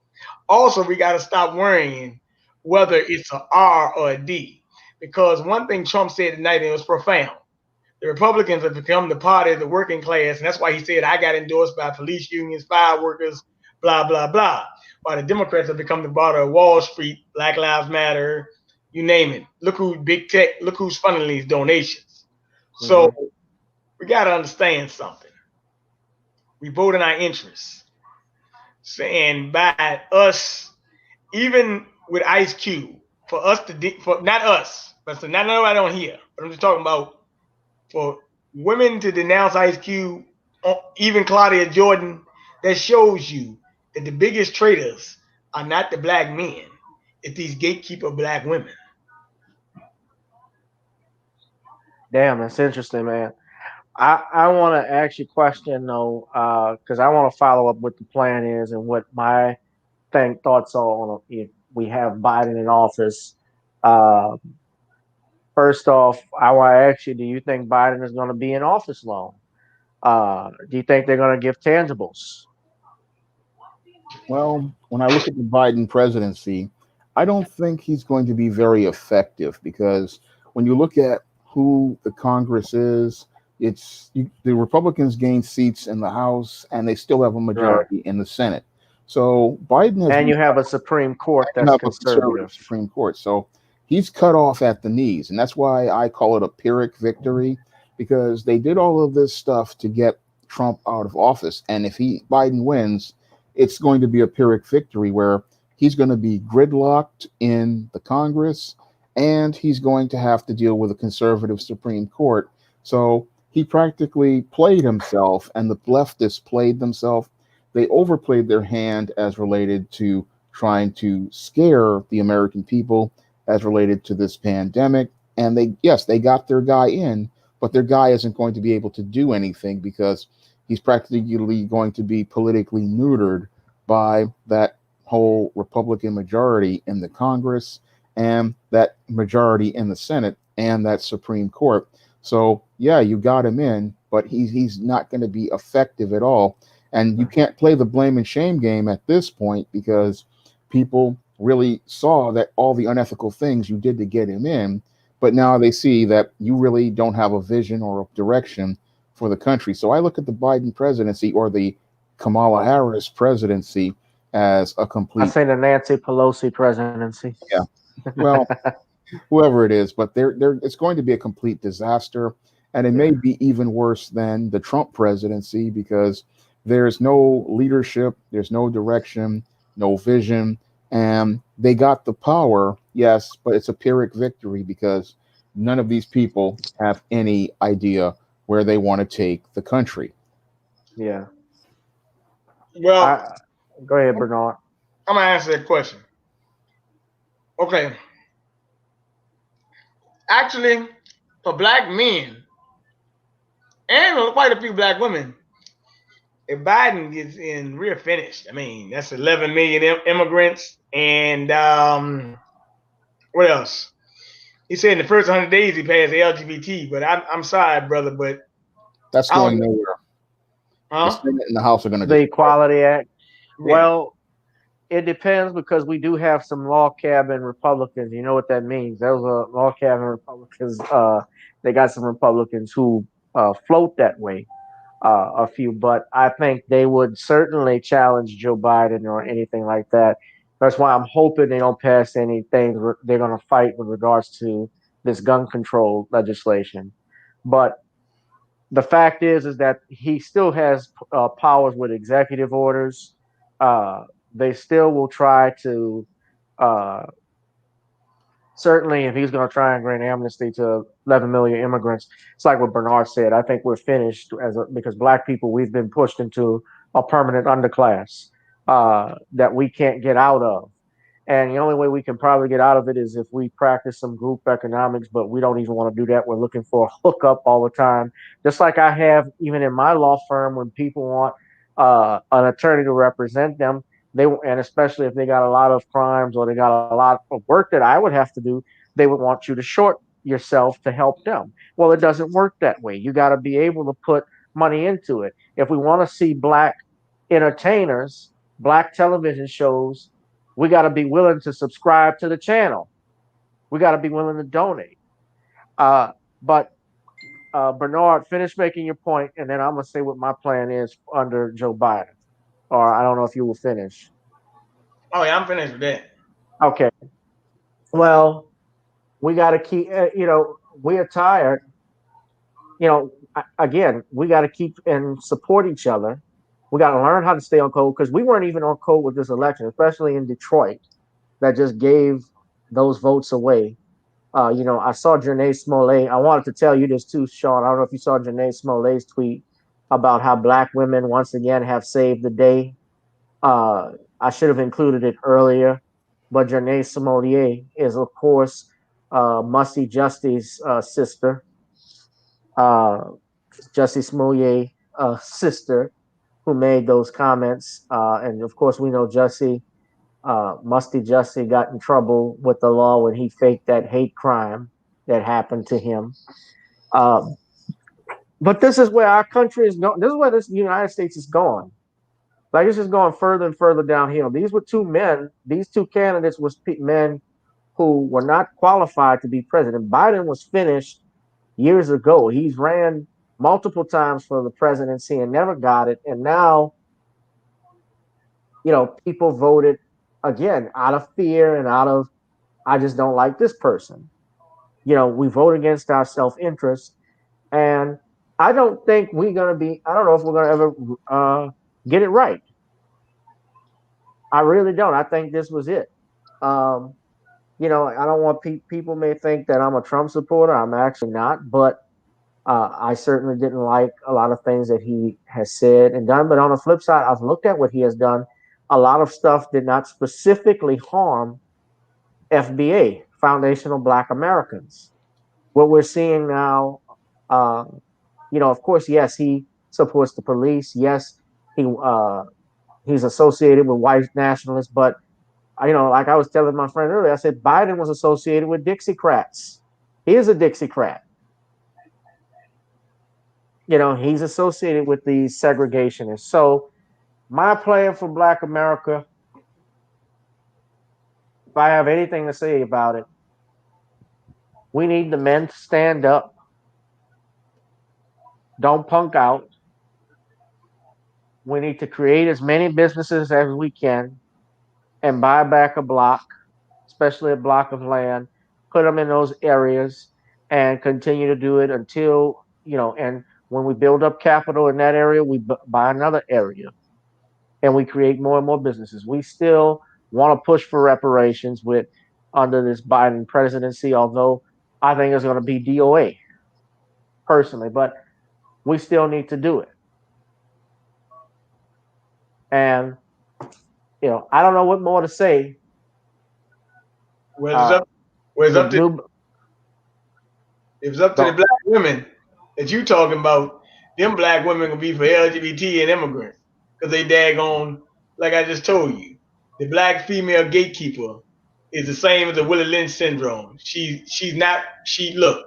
[SPEAKER 3] Also, we got to stop worrying whether it's a R or a D, because one thing Trump said tonight, and it was profound. The Republicans have become the party of the working class, and that's why he said, I got endorsed by police unions, fire workers, blah, blah, blah. While the Democrats have become the party of Wall Street, Black Lives Matter, you name it. Look who big tech, look who's funding these donations. So we got to understand something. We vote in our interests. And by us, even with Ice Cube, for us to, for not us, but so not nobody on here, but I'm just talking about for women to denounce Ice Cube, even Claudia Jordan, that shows you that the biggest traitors are not the black men, it's these gatekeeper black women.
[SPEAKER 1] Damn, that's interesting, man. I want to ask you a question though, because I want to follow up what the plan is and what my thoughts are on if we have Biden in office. Uh, First off, I want to ask you: do you think Biden is going to be in office long? Do you think they're going to give tangibles?
[SPEAKER 2] Well, when I look at the Biden presidency, I don't think he's going to be very effective because when you look at who the Congress is, the Republicans gain seats in the House and they still have a majority in the Senate. So Biden has,
[SPEAKER 1] and you have a Supreme Court that's
[SPEAKER 2] a conservative Supreme Court. So he's cut off at the knees, and that's why I call it a Pyrrhic victory, because they did all of this stuff to get Trump out of office, and if Biden wins, it's going to be a Pyrrhic victory where he's going to be gridlocked in the Congress and he's going to have to deal with a conservative Supreme Court. So he practically played himself, and the leftists played themselves. They overplayed their hand as related to trying to scare the American people as related to this pandemic. And they got their guy in, but their guy isn't going to be able to do anything because he's practically going to be politically neutered by that whole Republican majority in the Congress and that majority in the Senate and that Supreme Court. So yeah, you got him in, but he's not going to be effective at all. And you can't play the blame and shame game at this point because people really saw that all the unethical things you did to get him in, but now they see that you really don't have a vision or a direction for the country. So I look at the Biden presidency or the Kamala Harris presidency as a complete.
[SPEAKER 1] I say the Nancy Pelosi presidency.
[SPEAKER 2] Yeah. Well, whoever it is, but it's going to be a complete disaster. And it may be even worse than the Trump presidency because there's no leadership, there's no direction, no vision. And they got the power, yes, but it's a Pyrrhic victory because none of these people have any idea where they want to take the country.
[SPEAKER 1] Yeah.
[SPEAKER 3] Well,
[SPEAKER 1] go ahead, Bernard.
[SPEAKER 3] I'm going to answer that question. Okay. Actually, for black men and quite a few black women, if Biden gets in, we're finished. I mean, that's 11 million immigrants. And what else? He said in the first 100 days he passed the LGBT, but I'm sorry, brother, but
[SPEAKER 2] that's going nowhere.
[SPEAKER 3] Huh?
[SPEAKER 2] The Senate and the House are going to
[SPEAKER 1] the Equality Act.
[SPEAKER 3] Yeah.
[SPEAKER 1] Well, it depends because we do have some log cabin Republicans. You know what that means? Those are log cabin Republicans. They got some Republicans who float that way, a few, but I think they would certainly challenge Joe Biden or anything like that. That's why I'm hoping they don't pass anything they're going to fight with regards to this gun control legislation. But the fact is that he still has powers with executive orders. They still will try to, certainly, if he's going to try and grant amnesty to 11 million immigrants, it's like what Bernard said. I think we're finished because black people, we've been pushed into a permanent underclass that we can't get out of. And the only way we can probably get out of it is if we practice some group economics, but we don't even want to do that. We're looking for a hookup all the time. Just like I have even in my law firm when people want an attorney to represent them, and especially if they got a lot of crimes or they got a lot of work that I would have to do, they would want you to short yourself to help them. Well, it doesn't work that way. You got to be able to put money into it. If we want to see black entertainers, black television shows, we got to be willing to subscribe to the channel. We got to be willing to donate. But Bernard, finish making your point, and then I'm gonna say what my plan is under Joe Biden. Or I don't know if you will finish.
[SPEAKER 3] Oh yeah, I'm finished with that.
[SPEAKER 1] Okay. Well, we got to keep. We are tired. Again, we got to keep and support each other. We got to learn how to stay on code because we weren't even on code with this election, especially in Detroit, that just gave those votes away. I saw Janae Smollett. I wanted to tell you this too, Sean. I don't know if you saw Janae Smollett's tweet about how Black women once again have saved the day. I should have included it earlier, but Janae Smollett is, of course, Musty Justy's sister, uh, Justy Smollett's sister, who made those comments. And of course, we know Justy, Musty Justy, got in trouble with the law when he faked that hate crime that happened to him. But this is where our country is going. This is where this United States is going. Like it's just going further and further downhill. These were two men. These two candidates was men who were not qualified to be president. Biden was finished years ago. He's ran multiple times for the presidency and never got it. And now, people voted again out of fear and out of, I just don't like this person. We vote against our self-interest. And I don't think I don't know if we're going to ever get it right. I really don't. I think this was it. I don't want people may think that I'm a Trump supporter. I'm actually not, but I certainly didn't like a lot of things that he has said and done. But on the flip side, I've looked at what he has done. A lot of stuff did not specifically harm FBA, Foundational Black Americans. What we're seeing now, of course, yes, he supports the police. Yes, he's associated with white nationalists, but like I was telling my friend earlier, I said Biden was associated with Dixiecrats. He is a Dixiecrat. He's associated with these segregationists. So my plan for Black America, if I have anything to say about it, we need the men to stand up. Don't punk out. We need to create as many businesses as we can and buy back a block, especially a block of land, put them in those areas and continue to do it until, and when we build up capital in that area, we buy another area and we create more and more businesses. We still want to push for reparations under this Biden presidency, although I think it's going to be DOA personally, but we still need to do it. And, I don't know what more to say.
[SPEAKER 3] Well, it's up to the Black women that you talking about. Them Black women gonna be for LGBT and immigrants because they daggone, like I just told you, the Black female gatekeeper is the same as the Willie Lynch syndrome. Look,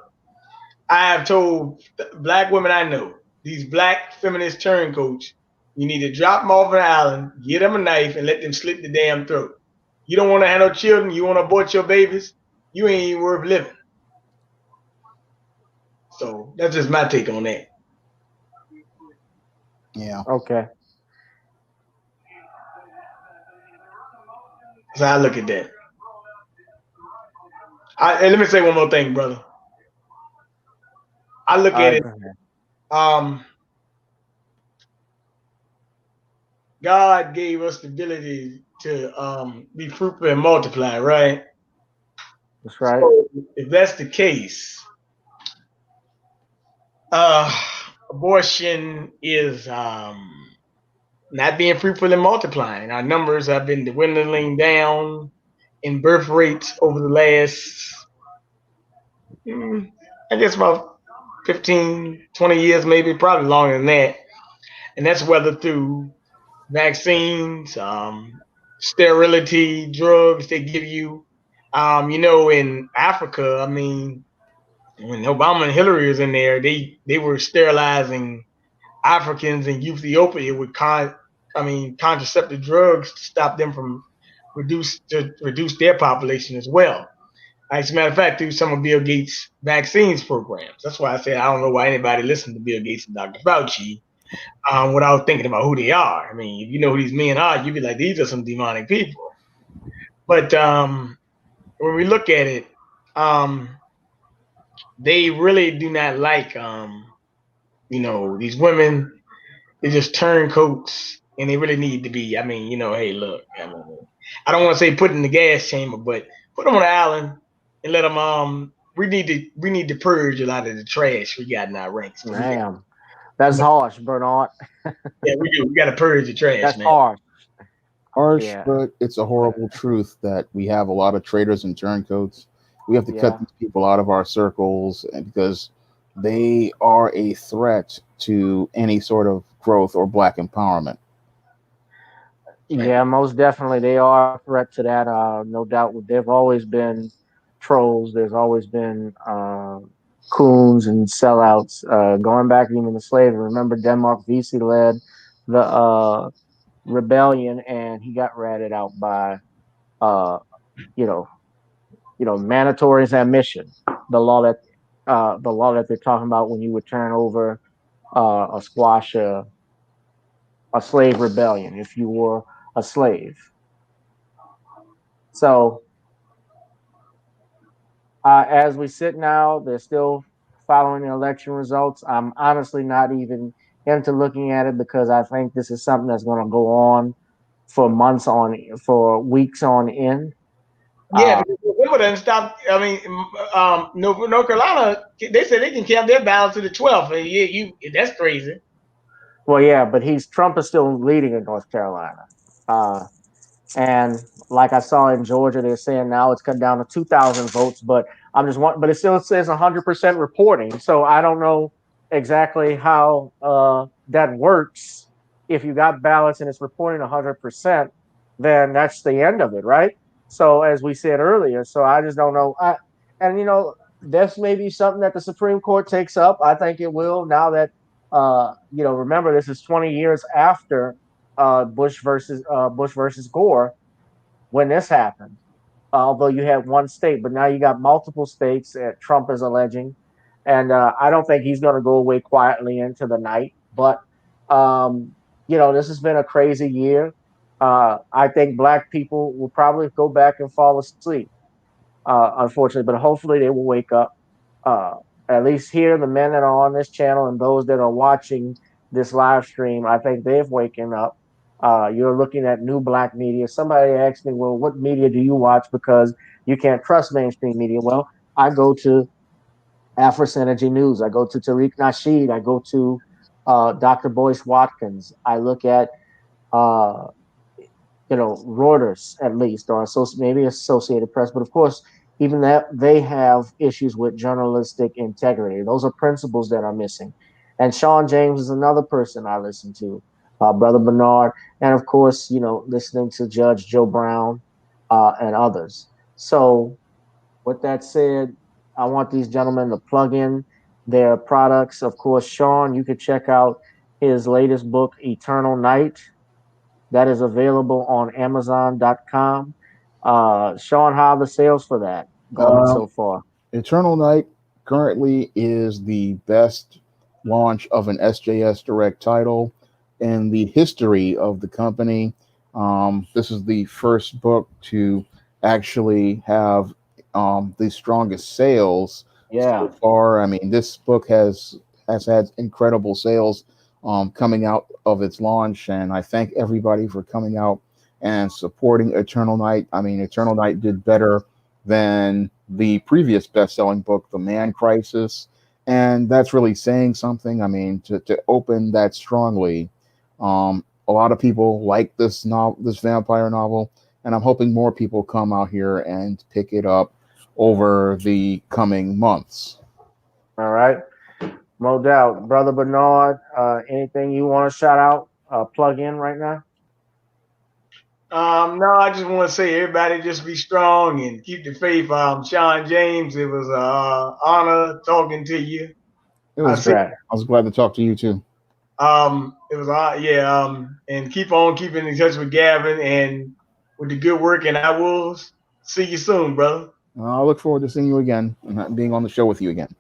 [SPEAKER 3] I have told Black women I know, these Black feminist turncoats, you need to drop them off an island, get them a knife, and let them slit the damn throat. You don't want to have no children, you want to abort your babies, you ain't even worth living. So that's just my take on that.
[SPEAKER 2] Yeah.
[SPEAKER 1] Okay.
[SPEAKER 3] So I look at that. And let me say one more thing, brother. I look at it. God gave us the ability to be fruitful and multiply, right?
[SPEAKER 1] That's right.
[SPEAKER 3] So if that's the case, abortion is not being fruitful and multiplying. Our numbers have been dwindling down in birth rates over the last, I guess about 15, 20 years, maybe, probably longer than that. And that's whether through vaccines, sterility, drugs they give you. In Africa, when Obama and Hillary was in there, they were sterilizing Africans in Ethiopia with contraceptive drugs to stop them from reduce their population as well. As a matter of fact, through some of Bill Gates' vaccines programs. That's why I said I don't know why anybody listens to Bill Gates and Dr. Fauci without thinking about who they are. I mean, if you know who these men are, you'd be like, these are some demonic people. But when we look at it, they really do not like, these women. They just turncoats, and they really need to be. I mean, hey, look. I don't want to say put in the gas chamber, but put them on the island and let them. We need to purge a lot of the trash we got in our ranks.
[SPEAKER 1] Damn, that's harsh, Bernard.
[SPEAKER 3] Yeah, we do. We got to purge the trash,
[SPEAKER 1] That's
[SPEAKER 3] man.
[SPEAKER 1] harsh.
[SPEAKER 2] Harsh,
[SPEAKER 1] Yeah.
[SPEAKER 2] but it's a horrible truth that we have a lot of traitors and turncoats. We have to cut these people out of our circles, and because they are a threat to any sort of growth or black empowerment.
[SPEAKER 1] Yeah, most definitely they are a threat to that. No doubt. There've always been trolls. There's always been coons and sellouts. Going back even to slavery. Remember, Denmark Vesey led the rebellion, and he got ratted out by mandatory admission. The law that they're talking about when you would turn over a squash a slave rebellion if you were a slave. So as we sit now, they're still following the election results. I'm honestly not even into looking at it because I think this is something that's going to go on for weeks on end.
[SPEAKER 3] Yeah, because November doesn't stop. I mean, North Carolina, they said they can count their ballots to the 12th. And that's crazy.
[SPEAKER 1] Well, yeah, but Trump is still leading in North Carolina. And like I saw in Georgia, they're saying now it's cut down to 2,000 votes, but but it still says 100% reporting. So I don't know exactly how that works. If you got ballots and it's reporting 100%, then that's the end of it, right? So as we said earlier, so I just don't know. This may be something that the Supreme Court takes up. I think it will now that remember this is 20 years after Bush versus Gore when this happened. Although you had one state, but now you got multiple states that Trump is alleging, and I don't think he's going to go away quietly into the night. But this has been a crazy year. I think Black people will probably go back and fall asleep, unfortunately, but hopefully they will wake up. At least here, the men that are on this channel and those that are watching this live stream, I think they've waken up. You're looking at new Black media. Somebody asked me, well, what media do you watch? Because you can't trust mainstream media. Well, I go to Afro-Synergy News. I go to Tariq Nasheed. I go to Dr. Boyce Watkins. I look at, Reuters at least, or maybe Associated Press. But of course, even that they have issues with journalistic integrity. Those are principles that are missing. And Shawn James is another person I listen to, Brother Bernard, and of course, listening to Judge Joe Brown and others. So, with that said, I want these gentlemen to plug in their products. Of course, Shawn, you could check out his latest book, Eternal Nite. That is available on Amazon.com. Shawn, how are the sales for that going so far?
[SPEAKER 2] Eternal Nite currently is the best launch of an SJS Direct title in the history of the company. This is the first book to actually have the strongest sales so far. I mean, this book has had incredible sales coming out of its launch, and I thank everybody for coming out and supporting Eternal Nite. I mean, Eternal Nite did better than the previous best-selling book, The Man Crisis, and that's really saying something. I mean, to open that strongly, a lot of people like this vampire novel, and I'm hoping more people come out here and pick it up over the coming months.
[SPEAKER 1] All right. No doubt. Brother Bernard, anything you want to shout out, plug in right now?
[SPEAKER 3] No, I just want to say everybody just be strong and keep the faith. Shawn James, it was an honor talking to you.
[SPEAKER 2] It was great. I was glad to talk to you too.
[SPEAKER 3] It was and keep on keeping in touch with Gavin, and with the good work, and I will see you soon, brother.
[SPEAKER 2] I look forward to seeing you again and being on the show with you again.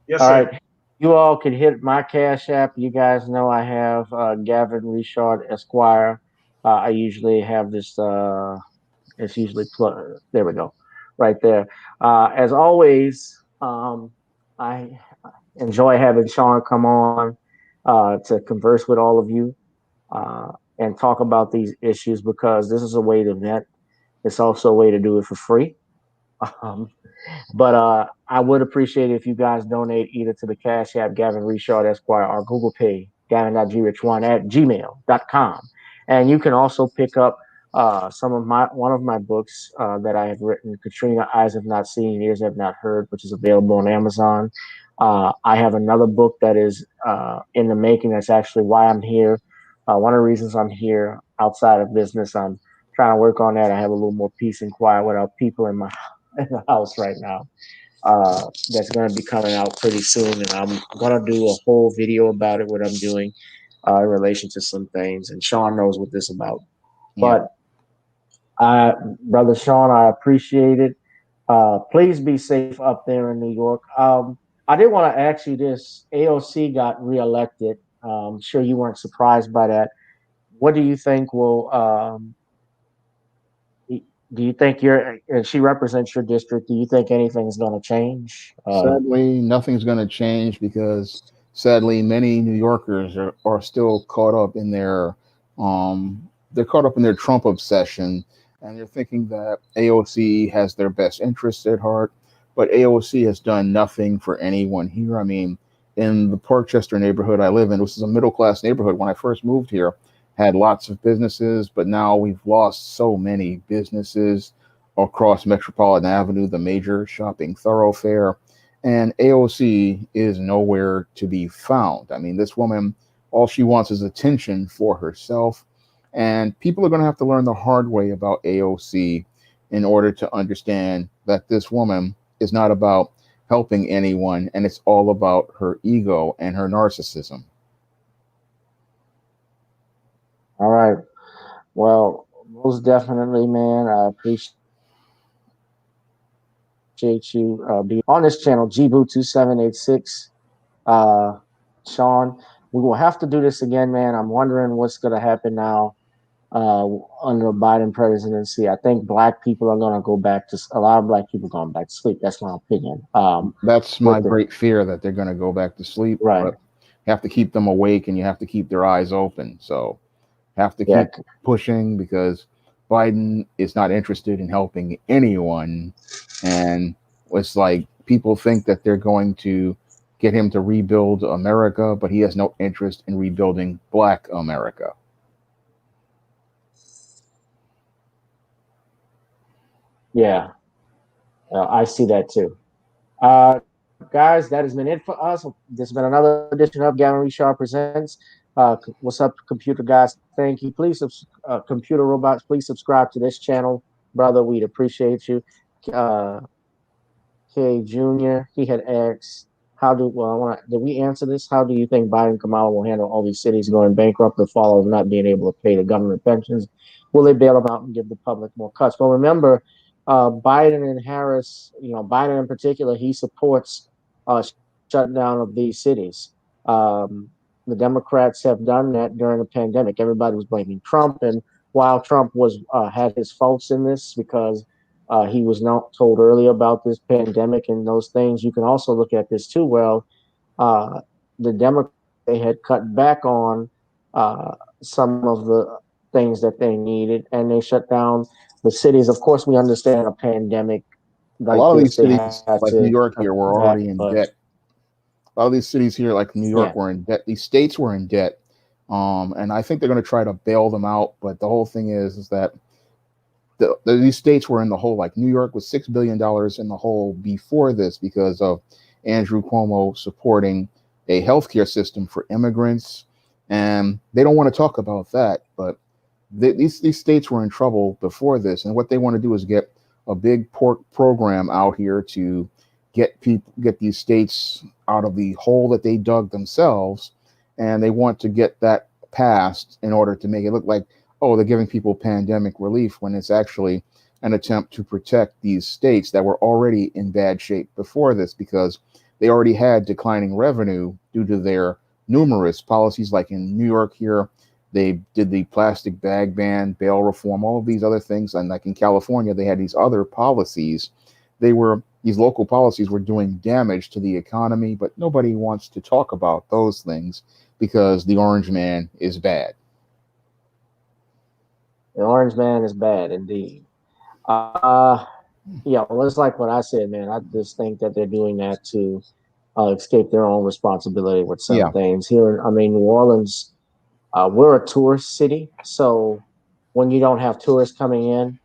[SPEAKER 3] Yes,
[SPEAKER 1] All
[SPEAKER 3] sir.
[SPEAKER 1] right. You all can hit my Cash App. You guys know I have Gavin Richard Esquire. I usually have this. It's usually there we go, right there. As always, I enjoy having Shawn come on to converse with all of you and talk about these issues because this is a way to vent. It's also a way to do it for free. Um, but I would appreciate it if you guys donate either to the Cash App, Gavin Richard Esquire, or Google Pay, Gavin.grich1 at gmail.com. And you can also pick up one of my books that I have written, Katrina, Eyes Have Not Seen, Ears Have Not Heard, which is available on Amazon. I have another book that is in the making. That's actually why I'm here. One of the reasons I'm here outside of business, I'm trying to work on that. I have a little more peace and quiet without people in the house right now. That's going to be coming out pretty soon, and I'm going to do a whole video about it, what I'm doing in relation to some things. And Shawn knows what this is about.
[SPEAKER 2] Yeah.
[SPEAKER 1] But brother Shawn, I appreciate it. Please be safe up there in New York. I did want to ask you this. AOC got reelected. I'm sure you weren't surprised by that. What do you think will do you think she represents your district? Do you think anything's going to change?
[SPEAKER 2] Sadly, nothing's going to change because sadly, many New Yorkers are still caught up in they're caught up in their Trump obsession, and they're thinking that AOC has their best interests at heart, but AOC has done nothing for anyone here. I mean, in the Parkchester neighborhood I live in, which is a middle-class neighborhood, when I first moved here, had lots of businesses, but now we've lost so many businesses across Metropolitan Avenue, the major shopping thoroughfare, and AOC is nowhere to be found. I mean, this woman, all she wants is attention for herself, and people are going to have to learn the hard way about AOC in order to understand that this woman is not about helping anyone, and it's all about her ego and her narcissism.
[SPEAKER 1] All right. Well, most definitely, man. I appreciate you being on this channel, GBoo2786. Shawn, we will have to do this again, man. I'm wondering what's going to happen now under Biden presidency. I think black people are going to go back to a lot of black people going back to sleep. That's my opinion.
[SPEAKER 2] That's my great fear, that they're going to go back to sleep.
[SPEAKER 1] Right.
[SPEAKER 2] But you have to keep them awake and you have to keep their eyes open. So have to keep pushing because Biden is not interested in helping anyone. And it's like people think that they're going to get him to rebuild America, but he has no interest in rebuilding Black America.
[SPEAKER 1] Yeah, I see that too. Guys, that has been it for us. This has been another edition of Gavin Richard Presents. What's up, computer guys? Thank you. Please, computer robots, please subscribe to this channel, brother. We'd appreciate you. K Jr. He had asked, did we answer this? How do you think Biden and Kamala will handle all these cities going bankrupt or fall of not being able to pay the government pensions? Will they bail them out and give the public more cuts? But remember, Biden and Harris, Biden in particular, he supports shutdown of these cities. The Democrats have done that during the pandemic. Everybody was blaming Trump, and while Trump had his faults in this because he was not told earlier about this pandemic and those things, you can also look at this too. Well, the Democrats, they had cut back on some of the things that they needed, and they shut down the cities. Of course, we understand a pandemic like
[SPEAKER 2] a lot of
[SPEAKER 1] this,
[SPEAKER 2] these cities, like New York here, were already in debt. A lot of these cities here, like New York, were in debt. These states were in debt, and I think they're going to try to bail them out. But the whole thing is that these states were in the hole. Like New York was $6 billion in the hole before this because of Andrew Cuomo supporting a healthcare system for immigrants, and they don't want to talk about that. But these states were in trouble before this, and what they want to do is get a big program out here to get these states out of the hole that they dug themselves, and they want to get that passed in order to make it look like oh, they're giving people pandemic relief, when it's actually an attempt to protect these states that were already in bad shape before this, because they already had declining revenue due to their numerous policies. Like in New York here, they did the plastic bag ban, bail reform, all of these other things. And like in California, they had these other policies. These local policies were doing damage to the economy, but nobody wants to talk about those things because the orange man is bad.
[SPEAKER 1] The orange man is bad indeed. Yeah, well, it's like what I said, man. I just think that they're doing that to escape their own responsibility with some
[SPEAKER 2] Yeah.
[SPEAKER 1] things. Here, I mean, New Orleans, we're a tourist city, so when you don't have tourists coming in,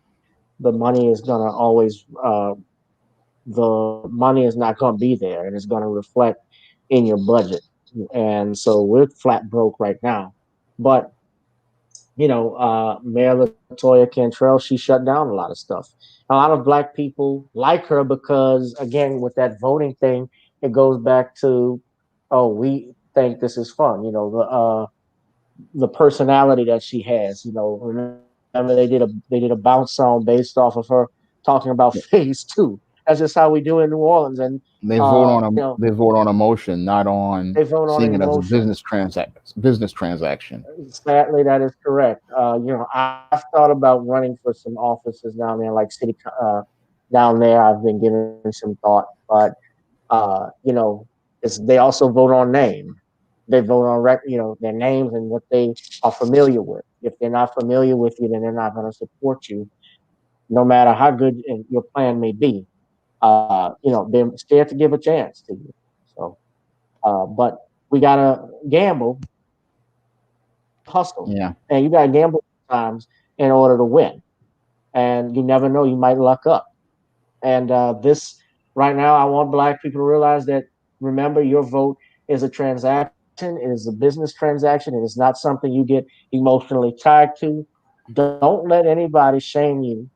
[SPEAKER 1] the money is gonna always the money is not gonna be there, and it's gonna reflect in your budget. And so we're flat broke right now, but Mayor Latoya Cantrell, she shut down a lot of stuff. A lot of black people like her because, again, with that voting thing, it goes back to, oh, we think this is fun. The personality that she has. Remember they did a bounce song based off of her talking about phase two. That's just how we do in New Orleans, and
[SPEAKER 2] They vote on emotion, not on
[SPEAKER 1] they vote on
[SPEAKER 2] seeing it as a
[SPEAKER 1] emotion.
[SPEAKER 2] business transaction.
[SPEAKER 1] Sadly, that is correct. I've thought about running for some offices down there, like down there. I've been giving some thought, but they also vote on name. They vote on their names and what they are familiar with. If they're not familiar with you, then they're not going to support you, no matter how good your plan may be. They're scared to give a chance to you. So, but we gotta gamble, hustle,
[SPEAKER 2] Yeah.
[SPEAKER 1] and you gotta gamble sometimes in order to win. And you never know, you might luck up. And this right now, I want black people to realize that, remember, your vote is a transaction. It is a business transaction. It is not something you get emotionally tied to. Don't let anybody shame you.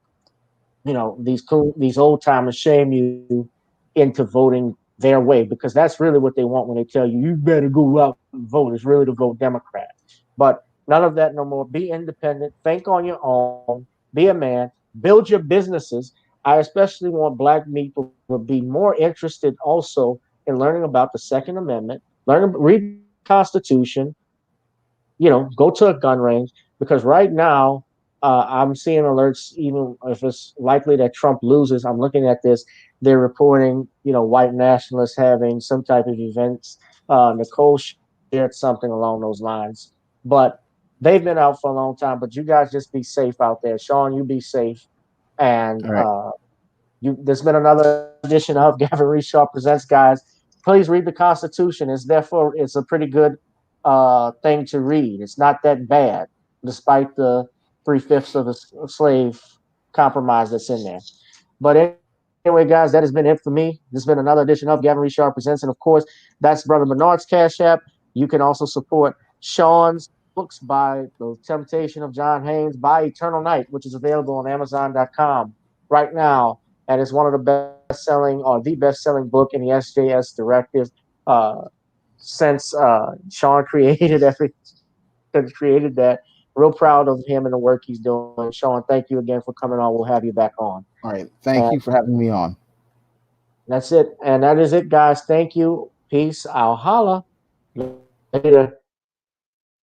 [SPEAKER 1] These old timers shame you into voting their way, because that's really what they want when they tell you better go out and vote. It's really to vote Democrat. But none of that no more. Be independent. Think on your own. Be a man. Build your businesses. I especially want black people to be more interested also in learning about the Second Amendment. Read the Constitution. Go to a gun range, because right now I'm seeing alerts. Even if it's likely that Trump loses, I'm looking at this. They're reporting, white nationalists having some type of events. Nicole shared something along those lines, but they've been out for a long time. But you guys just be safe out there. Shawn, you be safe. And
[SPEAKER 2] All right.
[SPEAKER 1] there's been another edition of Gavin Reshaw Presents, guys. Please read the Constitution. It's a pretty good thing to read. It's not that bad, despite the 3/5 of the slave compromise that's in there. But anyway, guys, that has been it for me. This has been another edition of Gavin Reshaw Presents. And of course, that's Brother Bernard's Cash App. You can also support Shawn's books by The Temptation of John Haynes, by Eternal Night, which is available on Amazon.com right now. And it's one of the best-selling, or the best-selling book in the SJS directive since Shawn created that. Real proud of him and the work he's doing. Shawn, thank you again for coming on. We'll have you back on.
[SPEAKER 2] All right. Thank you for having me on.
[SPEAKER 1] That's it. And that is it, guys. Thank you. Peace. I'll holla later.